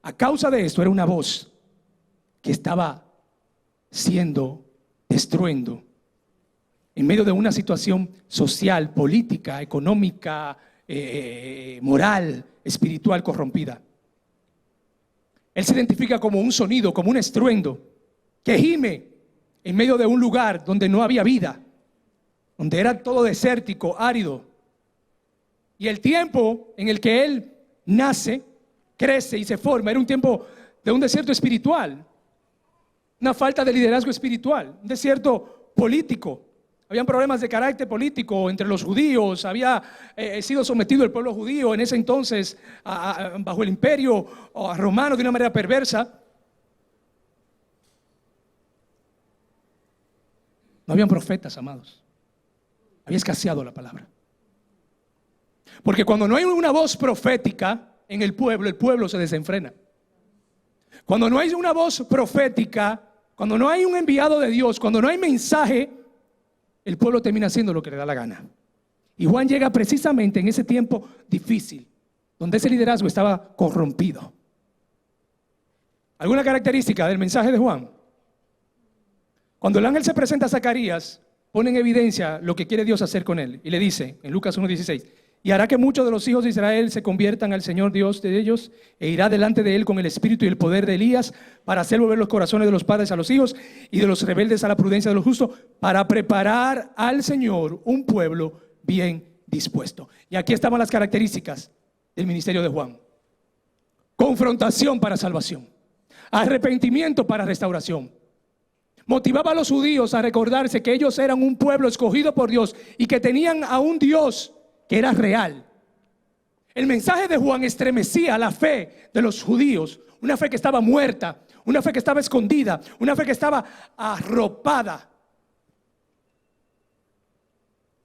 a causa de esto, era una voz que estaba siendo destruyendo en medio de una situación social, política, económica, moral, espiritual corrompida. Él se identifica como un sonido, como un estruendo que gime en medio de un lugar donde no había vida, donde era todo desértico, árido. Y el tiempo en el que él nace, crece y se forma era un tiempo de un desierto espiritual, una falta de liderazgo espiritual, un desierto político. Habían problemas de carácter político entre los judíos, había sido sometido el pueblo judío en ese entonces bajo el imperio romano de una manera perversa. No habían profetas, amados. Había escaseado la palabra. Porque cuando no hay una voz profética en el pueblo se desenfrena. Cuando no hay una voz profética, cuando no hay un enviado de Dios, cuando no hay mensaje, el pueblo termina haciendo lo que le da la gana. Y Juan llega precisamente en ese tiempo difícil, donde ese liderazgo estaba corrompido. ¿Alguna característica del mensaje de Juan? Cuando el ángel se presenta a Zacarías, pone en evidencia lo que quiere Dios hacer con él. Y le dice, en Lucas 1:16, y hará que muchos de los hijos de Israel se conviertan al Señor Dios de ellos, e irá delante de él con el espíritu y el poder de Elías, para hacer volver los corazones de los padres a los hijos y de los rebeldes a la prudencia de los justos, para preparar al Señor un pueblo bien dispuesto. Y aquí estaban las características del ministerio de Juan: confrontación para salvación, arrepentimiento para restauración. Motivaba a los judíos a recordarse que ellos eran un pueblo escogido por Dios y que tenían a un Dios que era real. El mensaje de Juan estremecía la fe de los judíos, una fe que estaba muerta, una fe que estaba escondida, una fe que estaba arropada.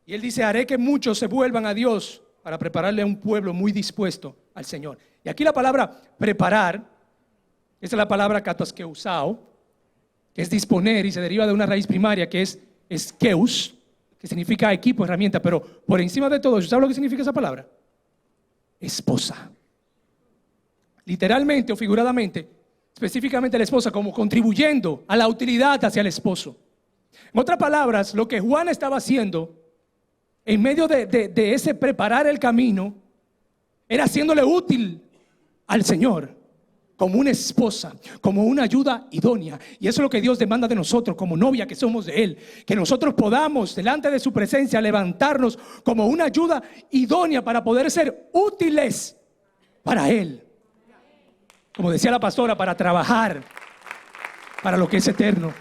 Y él dice: haré que muchos se vuelvan a Dios para prepararle a un pueblo muy dispuesto al Señor. Y aquí la palabra preparar, esa es la palabra kataskeussao, que es disponer, y se deriva de una raíz primaria que es keus, que significa equipo, herramienta. Pero por encima de todo eso, ¿sabe lo que significa esa palabra? Esposa. Literalmente o figuradamente, específicamente la esposa, como contribuyendo a la utilidad hacia el esposo. En otras palabras, lo que Juan estaba haciendo en medio de ese preparar el camino era haciéndole útil al Señor como una esposa, como una ayuda idónea. Y eso es lo que Dios demanda de nosotros como novia que somos de Él, que nosotros podamos delante de su presencia levantarnos como una ayuda idónea para poder ser útiles para Él. Como decía la pastora, para trabajar para lo que es eterno.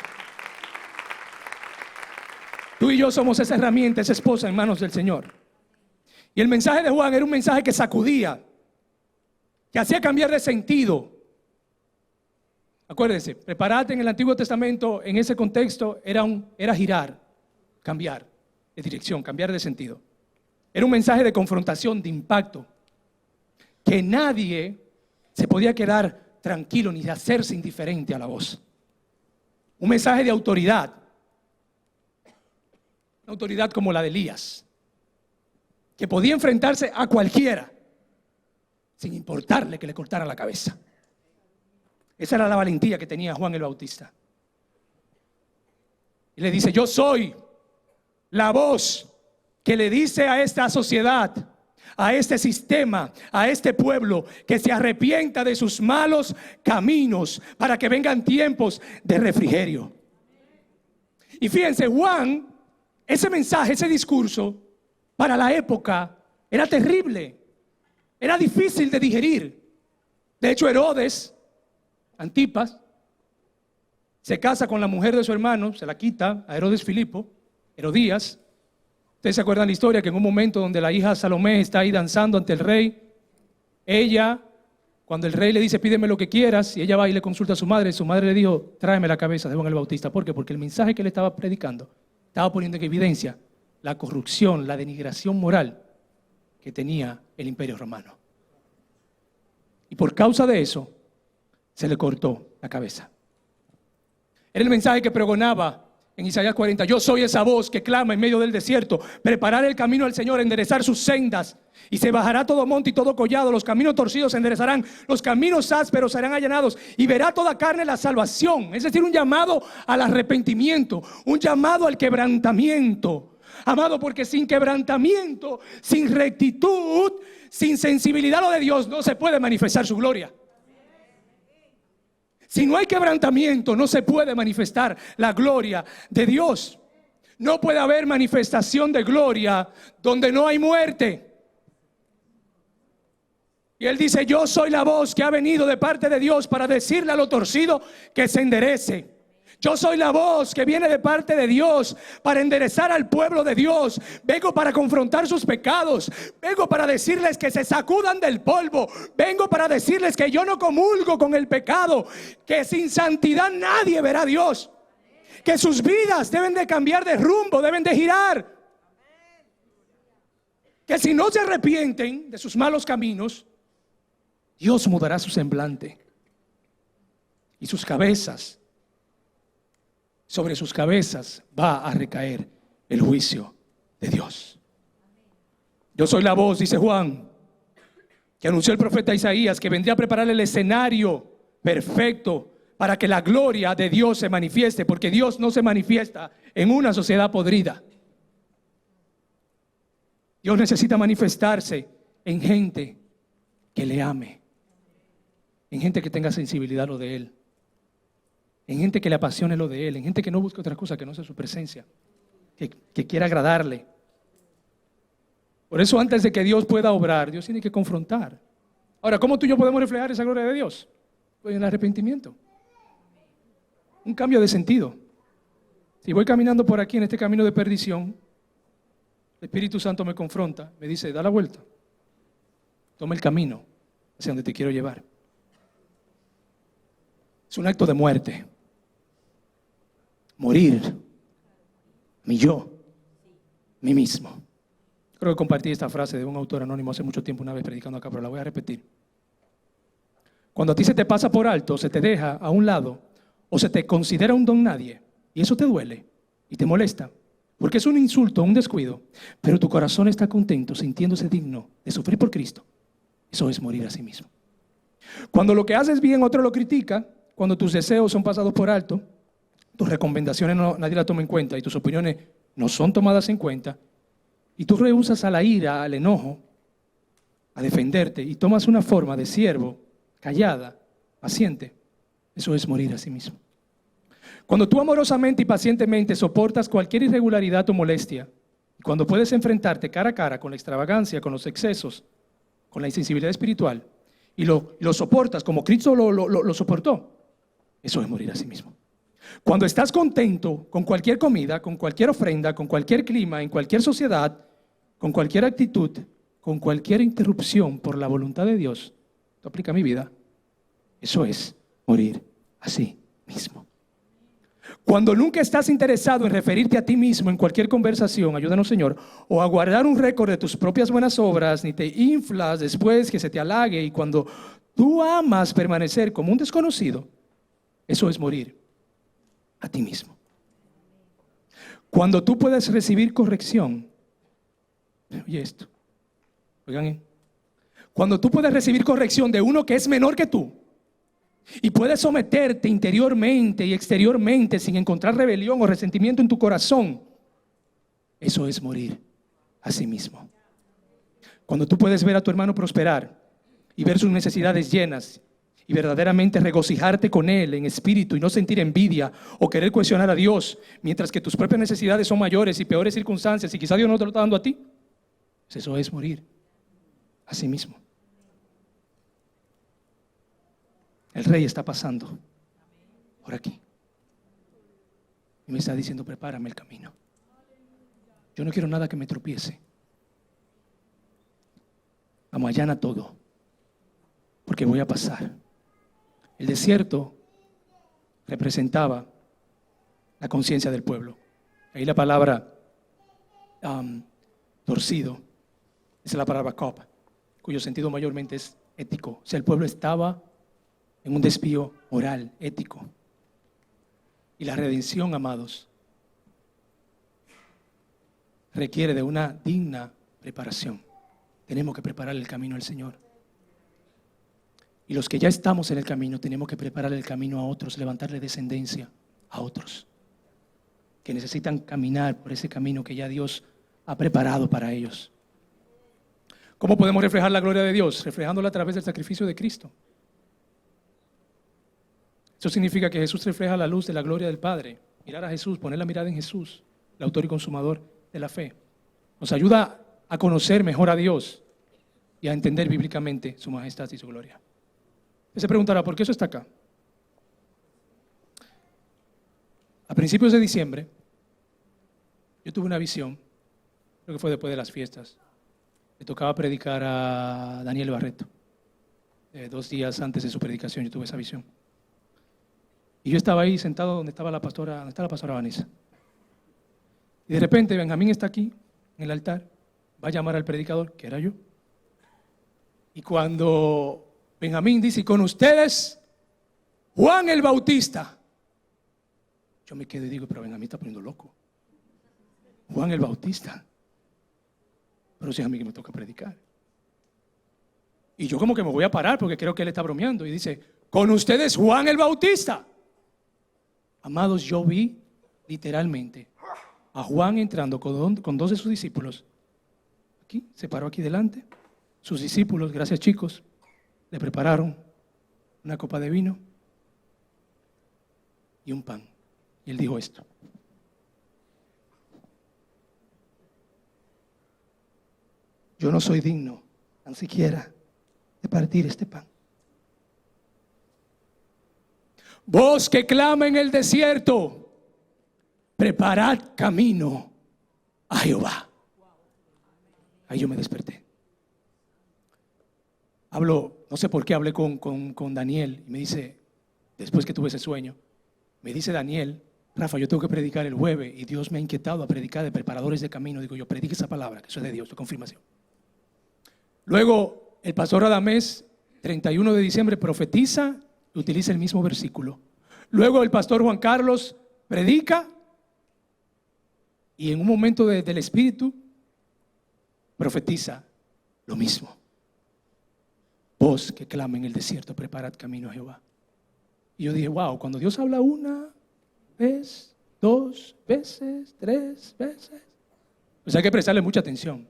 Tú y yo somos esa herramienta, esa esposa en manos del Señor. Y el mensaje de Juan era un mensaje que sacudía, que hacía cambiar de sentido. Acuérdense, prepararte en el Antiguo Testamento en ese contexto era girar, cambiar de dirección, cambiar de sentido. Era un mensaje de confrontación, de impacto, que nadie se podía quedar tranquilo ni de hacerse indiferente a la voz. Un mensaje de autoridad, una autoridad como la de Elías, que podía enfrentarse a cualquiera sin importarle que le cortara la cabeza. Esa era la valentía que tenía Juan el Bautista. Y le dice: yo soy la voz que le dice a esta sociedad, a este sistema, a este pueblo, que se arrepienta de sus malos caminos para que vengan tiempos de refrigerio. Y fíjense, Juan, ese mensaje, ese discurso, para la época era terrible, era difícil de digerir. De hecho, Herodes Antipas se casa con la mujer de su hermano, se la quita a Herodes Filipo, Herodías. Ustedes se acuerdan la historia, que en un momento donde la hija Salomé está ahí danzando ante el rey, ella, cuando el rey le dice pídeme lo que quieras, y ella va y le consulta a su madre le dijo tráeme la cabeza de Juan el Bautista. ¿Por qué? Porque el mensaje que le estaba predicando estaba poniendo en evidencia la corrupción, la denigración moral que tenía el Imperio Romano. Y por causa de eso se le cortó la cabeza. Era el mensaje que pregonaba en Isaías 40: yo soy esa voz que clama en medio del desierto, preparar el camino al Señor, enderezar sus sendas. Y se bajará todo monte y todo collado, los caminos torcidos se enderezarán, los caminos ásperos serán allanados, y verá toda carne la salvación. Es decir, un llamado al arrepentimiento, un llamado al quebrantamiento. Amado, porque sin quebrantamiento, sin rectitud, sin sensibilidad a lo de Dios, no se puede manifestar su gloria. Si no hay quebrantamiento, no se puede manifestar la gloria de Dios. No puede haber manifestación de gloria donde no hay muerte. Y él dice: yo soy la voz que ha venido de parte de Dios para decirle a lo torcido que se enderece. Yo soy la voz que viene de parte de Dios para enderezar al pueblo de Dios. Vengo para confrontar sus pecados. Vengo para decirles que se sacudan del polvo. Vengo para decirles que yo no comulgo con el pecado, que sin santidad nadie verá a Dios, que sus vidas deben de cambiar de rumbo, deben de girar, que si no se arrepienten de sus malos caminos, Dios mudará su semblante y sus cabezas, sobre sus cabezas va a recaer el juicio de Dios. Yo soy la voz, dice Juan, que anunció el profeta Isaías, que vendría a preparar el escenario perfecto para que la gloria de Dios se manifieste, porque Dios no se manifiesta en una sociedad podrida. Dios necesita manifestarse en gente que le ame, en gente que tenga sensibilidad a lo de Él, en gente que le apasione lo de Él, en gente que no busque otra cosa que no sea su presencia, que quiera agradarle. Por eso, antes de que Dios pueda obrar, Dios tiene que confrontar. Ahora, ¿cómo tú y yo podemos reflejar esa gloria de Dios? Pues en el arrepentimiento, un cambio de sentido. Si voy caminando por aquí en este camino de perdición, el Espíritu Santo me confronta, me dice: da la vuelta, toma el camino hacia donde te quiero llevar. Es un acto de muerte. Morir mi yo, mí mismo. Creo que compartí esta frase de un autor anónimo hace mucho tiempo, una vez predicando acá, pero la voy a repetir. Cuando a ti se te pasa por alto, se te deja a un lado, o se te considera un don nadie, y eso te duele y te molesta, porque es un insulto, un descuido, pero tu corazón está contento, sintiéndose digno de sufrir por Cristo, eso es morir a sí mismo. Cuando lo que haces bien otro lo critica, cuando tus deseos son pasados por alto, tus recomendaciones nadie las toma en cuenta y tus opiniones no son tomadas en cuenta, y tú rehusas a la ira, al enojo, a defenderte y tomas una forma de siervo, callada, paciente, eso es morir a sí mismo. Cuando tú amorosamente y pacientemente soportas cualquier irregularidad o molestia, y cuando puedes enfrentarte cara a cara con la extravagancia, con los excesos, con la insensibilidad espiritual, y lo soportas como Cristo lo soportó, eso es morir a sí mismo. Cuando estás contento con cualquier comida, con cualquier ofrenda, con cualquier clima, en cualquier sociedad, con cualquier actitud, con cualquier interrupción por la voluntad de Dios, esto aplica a mi vida, eso es morir a sí mismo. Cuando nunca estás interesado en referirte a ti mismo en cualquier conversación, ayúdanos Señor, o a guardar un récord de tus propias buenas obras, ni te inflas después que se te halague, y cuando tú amas permanecer como un desconocido, eso es morir a ti mismo. Cuando tú puedes recibir corrección, oye esto, oigan, cuando tú puedes recibir corrección de uno que es menor que tú, y puedes someterte interiormente y exteriormente sin encontrar rebelión o resentimiento en tu corazón, eso es morir a sí mismo. Cuando tú puedes ver a tu hermano prosperar y ver sus necesidades llenas y verdaderamente regocijarte con él en espíritu y no sentir envidia o querer cuestionar a Dios, mientras que tus propias necesidades son mayores y peores circunstancias y quizá Dios no te lo está dando a ti, pues eso es morir a sí mismo. El rey está pasando por aquí y me está diciendo: prepárame el camino. Yo no quiero nada que me tropiece. Allana todo, porque voy a pasar. El desierto representaba la conciencia del pueblo. Ahí la palabra torcido es la palabra cop, cuyo sentido mayormente es ético. O sea, el pueblo estaba en un desvío moral, ético. Y la redención, amados, requiere de una digna preparación. Tenemos que preparar el camino al Señor. Y los que ya estamos en el camino, tenemos que preparar el camino a otros, levantarle descendencia a otros que necesitan caminar por ese camino que ya Dios ha preparado para ellos. ¿Cómo podemos reflejar la gloria de Dios? Reflejándola a través del sacrificio de Cristo. Eso significa que Jesús refleja la luz de la gloria del Padre. Mirar a Jesús, poner la mirada en Jesús, el autor y consumador de la fe. Nos ayuda a conocer mejor a Dios y a entender bíblicamente su majestad y su gloria. Usted se preguntará, ¿por qué eso está acá? A principios de diciembre, yo tuve una visión, creo que fue después de las fiestas. Le tocaba predicar a Daniel Barreto. 2 días antes de su predicación yo tuve esa visión. Y yo estaba ahí sentado donde está la pastora Vanessa. Y de repente Benjamín está aquí, en el altar, va a llamar al predicador, que era yo. Y cuando Benjamín dice: y con ustedes, Juan el Bautista. Yo me quedo y digo: pero Benjamín está poniendo loco. Juan el Bautista. Pero si es a mí que me toca predicar. Y yo como que me voy a parar porque creo que él está bromeando. Y dice: con ustedes, Juan el Bautista. Amados, yo vi literalmente a Juan entrando con 2 de sus discípulos. Aquí, se paró aquí delante. Sus discípulos, gracias chicos, le prepararon una copa de vino y un pan. Y él dijo esto: yo no soy digno, tan siquiera, de partir este pan. Vos que clama en el desierto, preparad camino a Jehová. Ahí yo me desperté. No sé por qué hablé con Daniel y me dice, después que tuve ese sueño, me dice Daniel: Rafa, yo tengo que predicar el jueves y Dios me ha inquietado a predicar de preparadores de camino. Digo yo: predique esa palabra, que eso es de Dios, de confirmación. Luego el pastor Radamés, 31 de diciembre, profetiza y utiliza el mismo versículo. Luego el pastor Juan Carlos predica y en un momento del Espíritu profetiza lo mismo. Vos que clama en el desierto, preparad camino a Jehová. Y yo dije, wow, cuando Dios habla una vez, 2 veces, 3 veces, pues hay que prestarle mucha atención.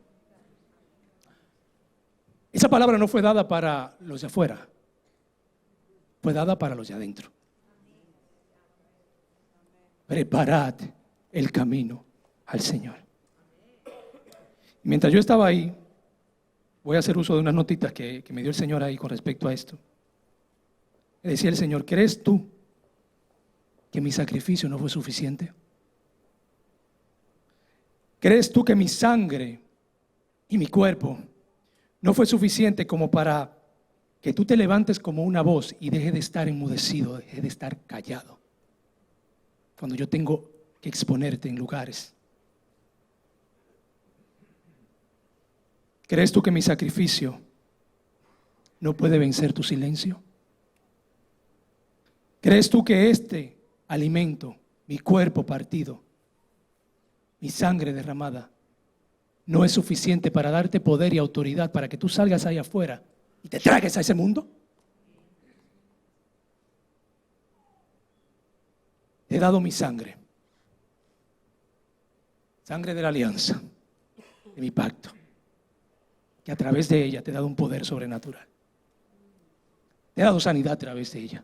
Esa palabra no fue dada para los de afuera, fue dada para los de adentro. Preparad el camino al Señor. Mientras yo estaba ahí, voy a hacer uso de unas notitas que me dio el Señor ahí con respecto a esto. Me decía el Señor, ¿crees tú que mi sacrificio no fue suficiente? ¿Crees tú que mi sangre y mi cuerpo no fue suficiente como para que tú te levantes como una voz y deje de estar enmudecido, deje de estar callado cuando yo tengo que exponerte en lugares? ¿Crees tú que mi sacrificio no puede vencer tu silencio? ¿Crees tú que este alimento, mi cuerpo partido, mi sangre derramada, no es suficiente para darte poder y autoridad para que tú salgas ahí afuera y te tragues a ese mundo? Te he dado mi sangre, sangre de la alianza, de mi pacto, que a través de ella te he dado un poder sobrenatural. Te he dado sanidad a través de ella.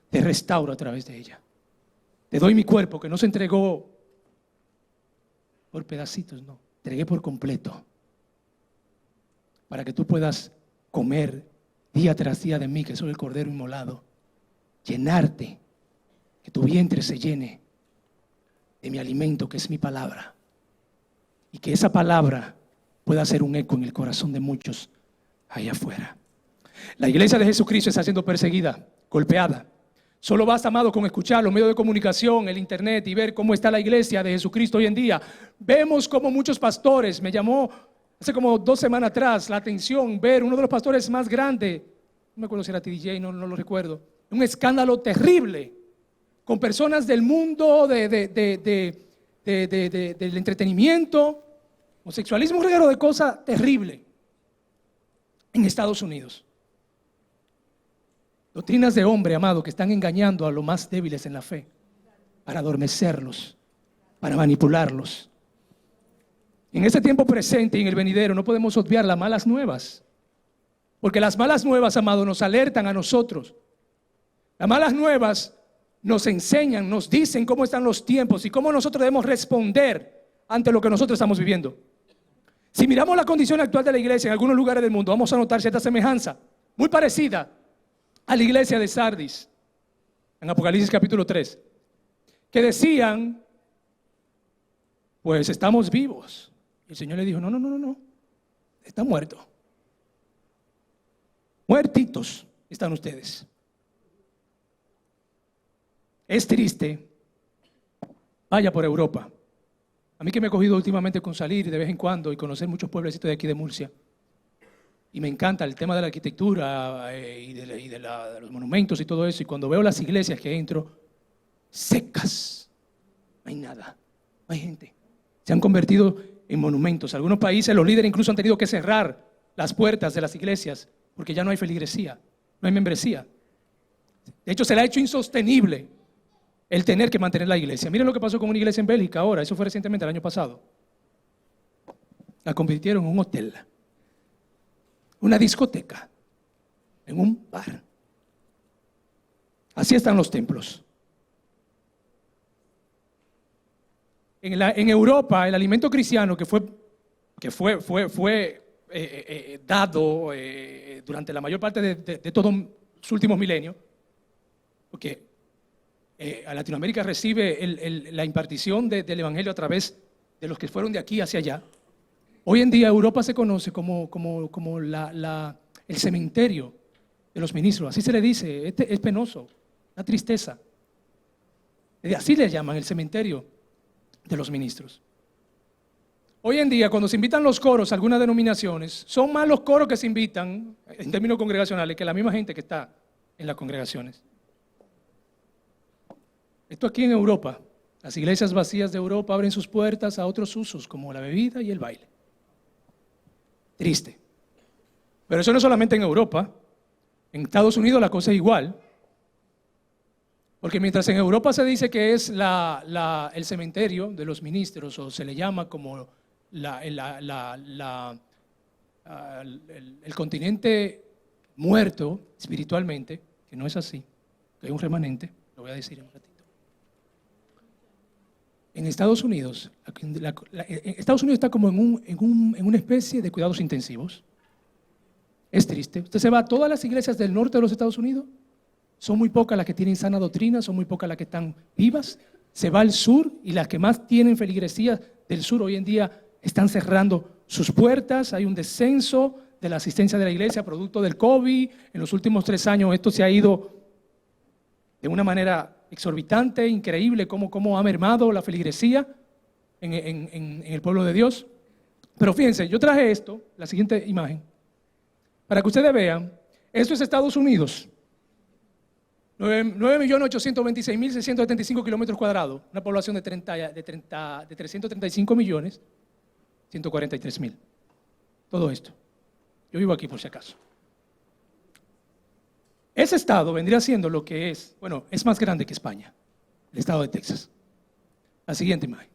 Te restauro a través de ella. Te doy mi cuerpo que no se entregó por pedacitos, no, entregué por completo, para que tú puedas comer día tras día de mí, que soy el Cordero inmolado, llenarte, que tu vientre se llene de mi alimento, que es mi palabra, y que esa palabra pueda hacer un eco en el corazón de muchos allá afuera. La iglesia de Jesucristo está siendo perseguida, golpeada. Solo basta, amado, con escuchar los medios de comunicación, el internet y ver cómo está la iglesia de Jesucristo hoy en día. Vemos como muchos pastores, me llamó hace como 2 semanas atrás la atención ver uno de los pastores más grandes, no me acuerdo si era TDJ, no lo recuerdo, un escándalo terrible con personas del mundo del entretenimiento, homosexualismo, un reguero de cosas terrible en Estados Unidos. Doctrinas de hombre, amado, que están engañando a los más débiles en la fe para adormecerlos, para manipularlos. En este tiempo presente y en el venidero no podemos obviar las malas nuevas, porque las malas nuevas, amado, nos alertan a nosotros. Las malas nuevas nos enseñan, nos dicen cómo están los tiempos y cómo nosotros debemos responder ante lo que nosotros estamos viviendo. Si miramos la condición actual de la iglesia en algunos lugares del mundo, vamos a notar cierta semejanza, muy parecida a la iglesia de Sardis, en Apocalipsis capítulo 3, que decían, pues estamos vivos. Y el Señor le dijo, no, está muerto. Muertitos están ustedes. Es triste. Vaya por Europa. A mí que me he cogido últimamente con salir de vez en cuando y conocer muchos pueblecitos de aquí de Murcia. Y me encanta el tema de la arquitectura y de los monumentos y todo eso. Y cuando veo las iglesias que entro, secas, no hay nada, no hay gente. Se han convertido en monumentos. Algunos países, los líderes incluso han tenido que cerrar las puertas de las iglesias porque ya no hay feligresía, no hay membresía. De hecho, se le ha hecho insostenible el tener que mantener la iglesia. Miren lo que pasó con una iglesia en Bélgica ahora, eso fue recientemente el año pasado. La convirtieron en un hotel, una discoteca, en un bar. Así están los templos. En Europa, el alimento cristiano que fue dado durante la mayor parte de todos los últimos milenios, porque a Latinoamérica recibe la impartición del evangelio a través de los que fueron de aquí hacia allá. Hoy en día Europa se conoce como el cementerio de los ministros, así se le dice, es penoso, una tristeza. Así le llaman, el cementerio de los ministros. Hoy en día, cuando se invitan los coros a algunas denominaciones, son más los coros que se invitan, en términos congregacionales, que la misma gente que está en las congregaciones. Esto aquí en Europa, las iglesias vacías de Europa abren sus puertas a otros usos, como la bebida y el baile. Triste. Pero eso no es solamente en Europa. En Estados Unidos la cosa es igual. Porque mientras en Europa se dice que es el cementerio de los ministros, o se le llama como el continente muerto espiritualmente, que no es así, que hay un remanente, lo voy a decir en un ratito. En Estados Unidos, Estados Unidos está como en una especie de cuidados intensivos. Es triste. Usted se va a todas las iglesias del norte de los Estados Unidos, son muy pocas las que tienen sana doctrina, son muy pocas las que están vivas. Se va al sur y las que más tienen feligresía del sur hoy en día están cerrando sus puertas. Hay un descenso de la asistencia de la iglesia producto del COVID. En los últimos 3 años esto se ha ido de una manera exorbitante, increíble, cómo ha mermado la feligresía en el pueblo de Dios. Pero fíjense, yo traje esto, la siguiente imagen, para que ustedes vean. Esto es Estados Unidos. 9.826.675 kilómetros cuadrados, una población de 335.143.000. Todo esto. Yo vivo aquí por si acaso. Ese estado vendría siendo lo que es, bueno, es más grande que España, el estado de Texas. La siguiente imagen.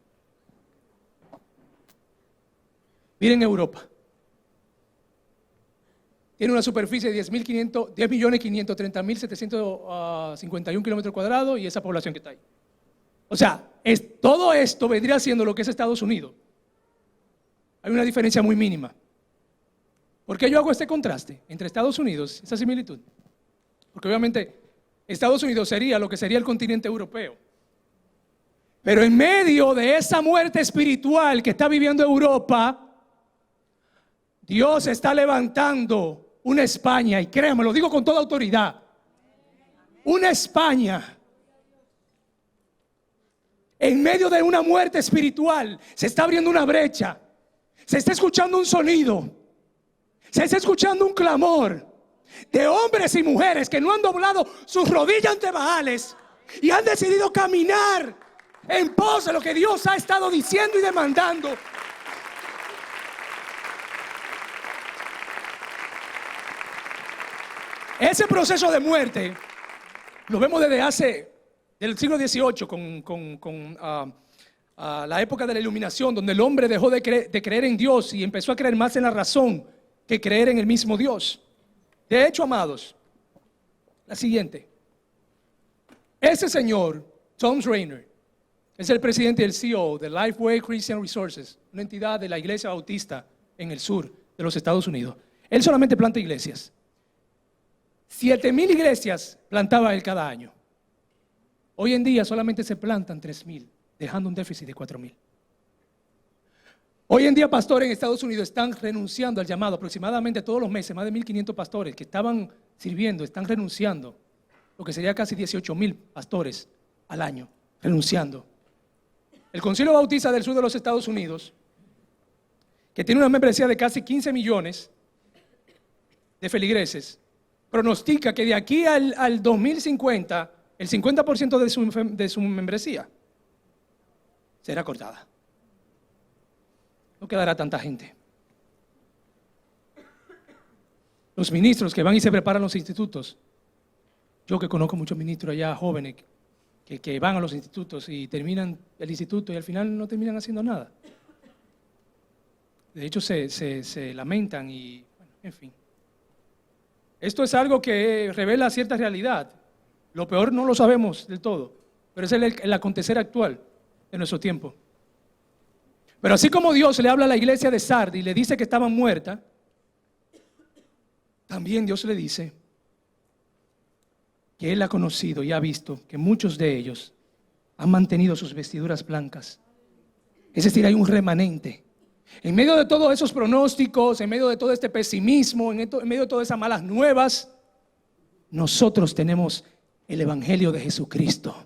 Miren Europa. Tiene una superficie de 10.530.751 kilómetros cuadrados y esa población que está ahí. O sea, todo esto vendría siendo lo que es Estados Unidos. Hay una diferencia muy mínima. ¿Por qué yo hago este contraste entre Estados Unidos, esa similitud? Porque obviamente Estados Unidos sería lo que sería el continente europeo. Pero en medio de esa muerte espiritual que está viviendo Europa, Dios está levantando una España, y créanme, lo digo con toda autoridad, una España en medio de una muerte espiritual. Se está abriendo una brecha, se está escuchando un sonido, se está escuchando un clamor de hombres y mujeres que no han doblado sus rodillas ante Baales y han decidido caminar en pos de lo que Dios ha estado diciendo y demandando. Ese proceso de muerte lo vemos desde del siglo XVIII con la época de la Iluminación, donde el hombre dejó de creer en Dios y empezó a creer más en la razón que creer en el mismo Dios. De hecho, amados, la siguiente. Ese señor, Tom Rainer, es el presidente y el CEO de Lifeway Christian Resources, una entidad de la iglesia bautista en el sur de los Estados Unidos. Él solamente planta iglesias. 7,000 iglesias plantaba él cada año. Hoy en día solamente se plantan 3,000, dejando un déficit de 4,000. Hoy en día pastores en Estados Unidos están renunciando al llamado. Aproximadamente todos los meses, más de 1,500 pastores que estaban sirviendo están renunciando. Lo que sería casi 18,000 pastores al año, renunciando. El Concilio Bautista del Sur de los Estados Unidos, que tiene una membresía de casi 15 millones de feligreses, pronostica que de aquí al 2050, el 50% de su membresía será cortada. No quedará tanta gente. Los ministros que van y se preparan los institutos, yo que conozco muchos ministros allá, jóvenes, que van a los institutos y terminan el instituto y al final no terminan haciendo nada. De hecho se lamentan y, bueno, en fin. Esto es algo que revela cierta realidad. Lo peor no lo sabemos del todo, pero es el acontecer actual de nuestro tiempo. Pero así como Dios le habla a la iglesia de Sardis y le dice que estaban muertas, también Dios le dice que Él ha conocido y ha visto que muchos de ellos han mantenido sus vestiduras blancas. Es decir, hay un remanente. En medio de todos esos pronósticos, en medio de todo este pesimismo, en medio de todas esas malas nuevas, nosotros tenemos el Evangelio de Jesucristo.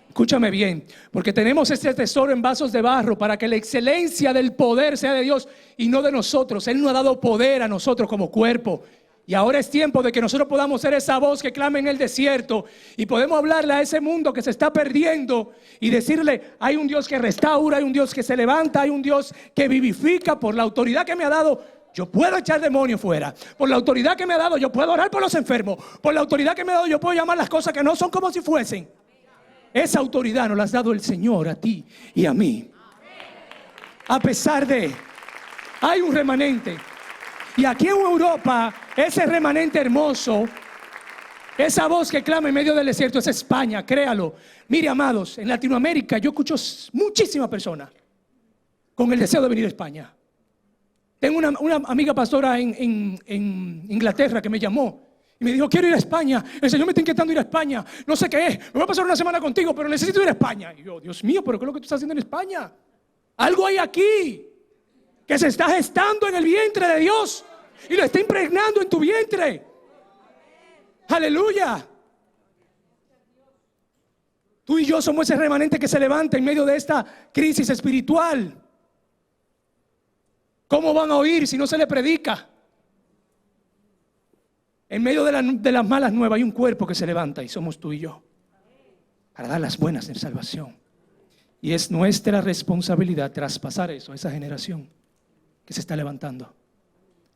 Escúchame bien, porque tenemos este tesoro en vasos de barro para que la excelencia del poder sea de Dios y no de nosotros. Él nos ha dado poder a nosotros como cuerpo. Y ahora es tiempo de que nosotros podamos ser esa voz que clama en el desierto y podemos hablarle a ese mundo que se está perdiendo y decirle: hay un Dios que restaura, hay un Dios que se levanta, hay un Dios que vivifica. Por la autoridad que me ha dado, yo puedo echar demonios fuera. Por la autoridad que me ha dado, yo puedo orar por los enfermos. Por la autoridad que me ha dado, yo puedo llamar las cosas que no son como si fuesen. Esa autoridad nos la ha dado el Señor a ti y a mí. A pesar de, hay un remanente. Y aquí en Europa, ese remanente hermoso, esa voz que clama en medio del desierto, es España, créalo. Mire, amados, en Latinoamérica yo escucho muchísimas personas con el deseo de venir a España. Tengo una amiga pastora en Inglaterra que me llamó y me dijo: quiero ir a España, el Señor me está inquietando ir a España, no sé qué es, me voy a pasar una semana contigo, pero necesito ir a España. Y yo: Dios mío, pero ¿qué es lo que tú estás haciendo en España? Algo hay aquí que se está gestando en el vientre de Dios y lo está impregnando en tu vientre. Aleluya. Tú y yo somos ese remanente que se levanta en medio de esta crisis espiritual. ¿Cómo van a oír si no se le predica? En medio de las malas nuevas hay un cuerpo que se levanta y somos tú y yo, para dar las buenas de salvación. Y es nuestra responsabilidad traspasar eso a esa generación que se está levantando.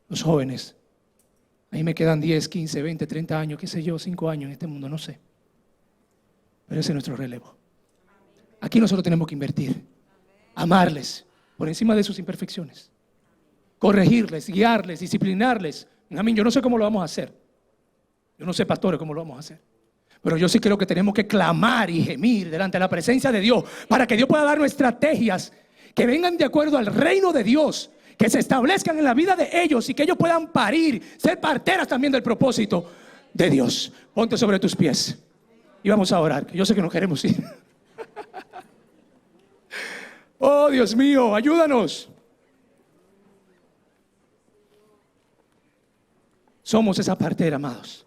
Los jóvenes, ahí me quedan 10, 15, 20, 30 años, qué sé yo, 5 años en este mundo, no sé. Pero ese es nuestro relevo. Aquí nosotros tenemos que invertir, amarles por encima de sus imperfecciones, corregirles, guiarles, disciplinarles. Amén, yo no sé cómo lo vamos a hacer. Yo no sé, pastores, cómo lo vamos a hacer. Pero yo sí creo que tenemos que clamar y gemir delante de la presencia de Dios para que Dios pueda darnos estrategias que vengan de acuerdo al reino de Dios, que se establezcan en la vida de ellos y que ellos puedan parir, ser parteras también del propósito de Dios. Ponte sobre tus pies y vamos a orar, que yo sé que no queremos ir. Oh, Dios mío, ayúdanos. Somos esa partera, amados.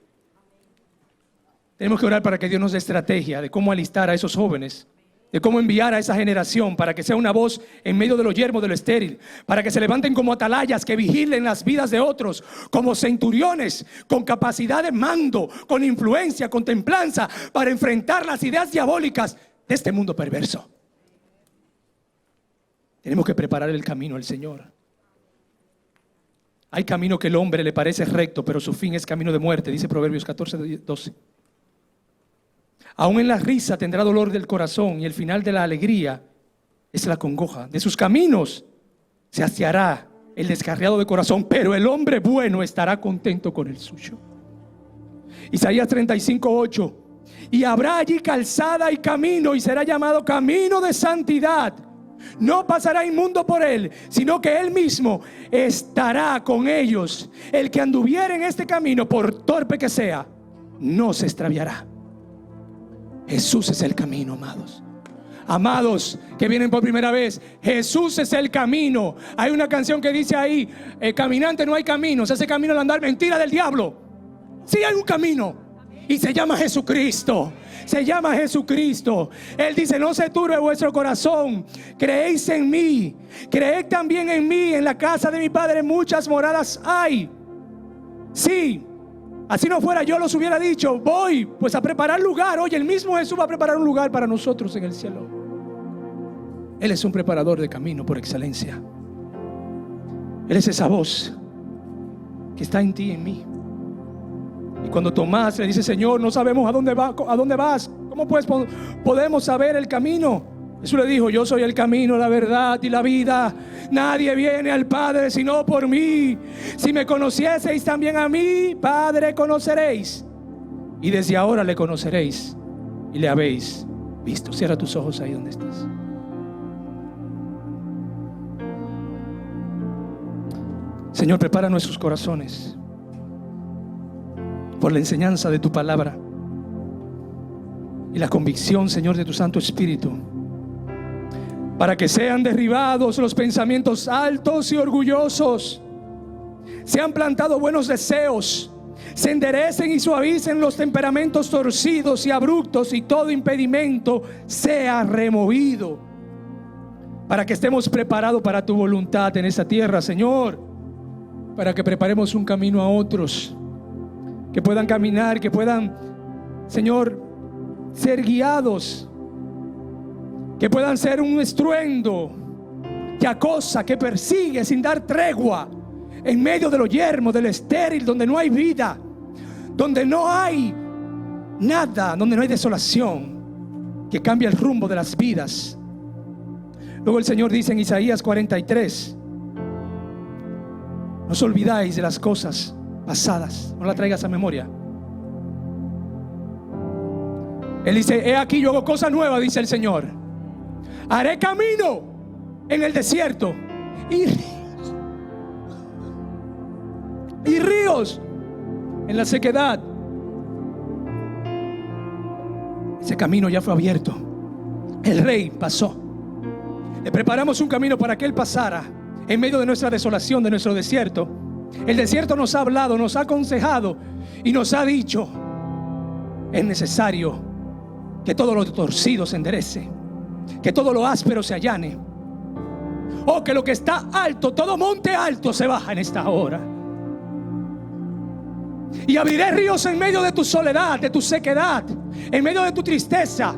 Tenemos que orar para que Dios nos dé estrategia de cómo alistar a esos jóvenes, de cómo enviar a esa generación para que sea una voz en medio de lo yermo, de lo estéril, para que se levanten como atalayas que vigilen las vidas de otros, como centuriones, con capacidad de mando, con influencia, con templanza, para enfrentar las ideas diabólicas de este mundo perverso. Tenemos que preparar el camino al Señor. Hay camino que el hombre le parece recto, pero su fin es camino de muerte, dice Proverbios 14:12. Aún en la risa tendrá dolor del corazón, y el final de la alegría es la congoja. De sus caminos se hastiará el descarriado de corazón, pero el hombre bueno estará contento con el suyo. Isaías 35:8. Y habrá allí calzada y camino, y será llamado camino de santidad. No pasará inmundo por él, sino que él mismo estará con ellos. El que anduviere en este camino, por torpe que sea, no se extraviará. Jesús es el camino, amados. Amados que vienen por primera vez, Jesús es el camino. Hay una canción que dice ahí: caminante no hay caminos, ese camino al andar mentira del diablo. Sí hay un camino y se llama Jesucristo. Se llama Jesucristo. Él dice: no se turbe vuestro corazón, creéis en mí, creed también en mí. En la casa de mi Padre muchas moradas hay. Sí, así no fuera yo los hubiera dicho. Voy pues a preparar lugar. Oye, el mismo Jesús va a preparar un lugar para nosotros en el cielo. Él es un preparador de camino por excelencia. Él es esa voz que está en ti y en mí. Y cuando Tomás le dice: Señor, no sabemos a dónde vas, ¿cómo pues podemos saber el camino? Jesús le dijo: yo soy el camino, la verdad y la vida. Nadie viene al Padre sino por mí. Si me conocieseis también a mí, Padre, conoceréis. Y desde ahora le conoceréis y le habéis visto. Cierra tus ojos ahí donde estás. Señor, prepara nuestros corazones por la enseñanza de tu palabra y la convicción, Señor, de tu Santo Espíritu, para que sean derribados los pensamientos altos y orgullosos, sean plantados buenos deseos, se enderecen y suavicen los temperamentos torcidos y abruptos, y todo impedimento sea removido, para que estemos preparados para tu voluntad en esta tierra, Señor, para que preparemos un camino a otros, que puedan caminar, que puedan, Señor, ser guiados, que puedan ser un estruendo que acosa, que persigue sin dar tregua en medio de lo yermo, de lo estéril, donde no hay vida, donde no hay nada, donde no hay desolación. que cambia el rumbo de las vidas. Luego el Señor dice en Isaías 43: no os olvidáis de las cosas pasadas, no las traigas a memoria. Él dice: he aquí yo hago cosa nueva, dice el Señor. Haré camino en el desierto y ríos en la sequedad. Ese camino ya fue abierto. El Rey pasó. Le preparamos un camino para que Él pasara en medio de nuestra desolación, de nuestro desierto. El desierto nos ha hablado, nos ha aconsejado y nos ha dicho: es necesario que todo lo torcido se enderece, que todo lo áspero se allane. Oh, que lo que está alto, todo monte alto se baja en esta hora. Y abriré ríos en medio de tu soledad, de tu sequedad, en medio de tu tristeza.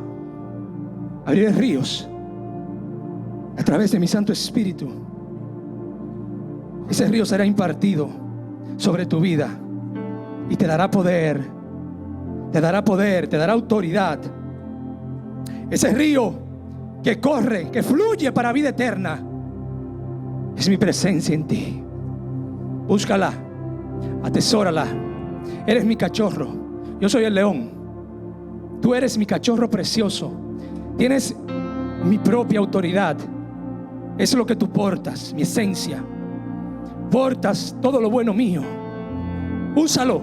Abriré ríos a través de mi Santo Espíritu. Ese río será impartido sobre tu vida y te dará poder, te dará poder, te dará autoridad. Ese río que corre, que fluye para vida eterna, es mi presencia en ti. Búscala, atesórala. Eres mi cachorro, yo soy el león. Tú eres mi cachorro precioso. Tienes mi propia autoridad. Es lo que tú portas, mi esencia. Portas todo lo bueno mío. Úsalo.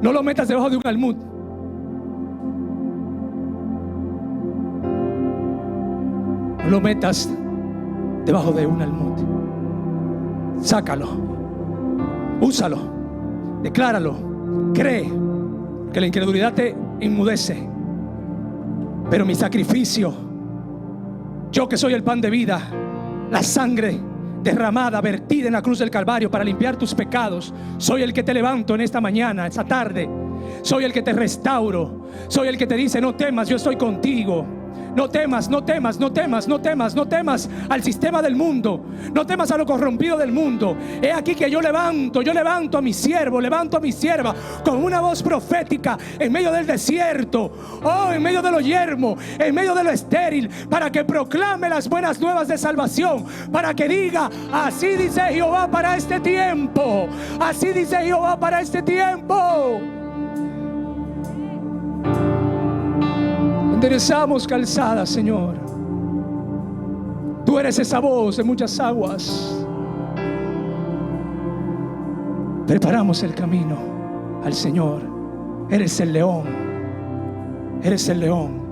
No lo metas debajo de un almud. No lo metas debajo de un almud. Sácalo. Úsalo. Decláralo. Cree que la incredulidad te enmudece. Pero mi sacrificio, yo que soy el pan de vida, la sangre derramada, vertida en la cruz del Calvario para limpiar tus pecados, soy el que te levanto en esta mañana, esta tarde. Soy el que te restauro. Soy el que te dice: no temas, yo estoy contigo. No temas, no temas, no temas, no temas, no temas al sistema del mundo. No temas a lo corrompido del mundo. He aquí que yo levanto a mi siervo, levanto a mi sierva con una voz profética en medio del desierto, oh, en medio de lo yermo, en medio de lo estéril, para que proclame las buenas nuevas de salvación, para que diga: así dice Jehová para este tiempo, así dice Jehová para este tiempo. Enderezamos calzadas, Señor. Tú eres esa voz de muchas aguas. Preparamos el camino al Señor. Eres el león. Eres el león.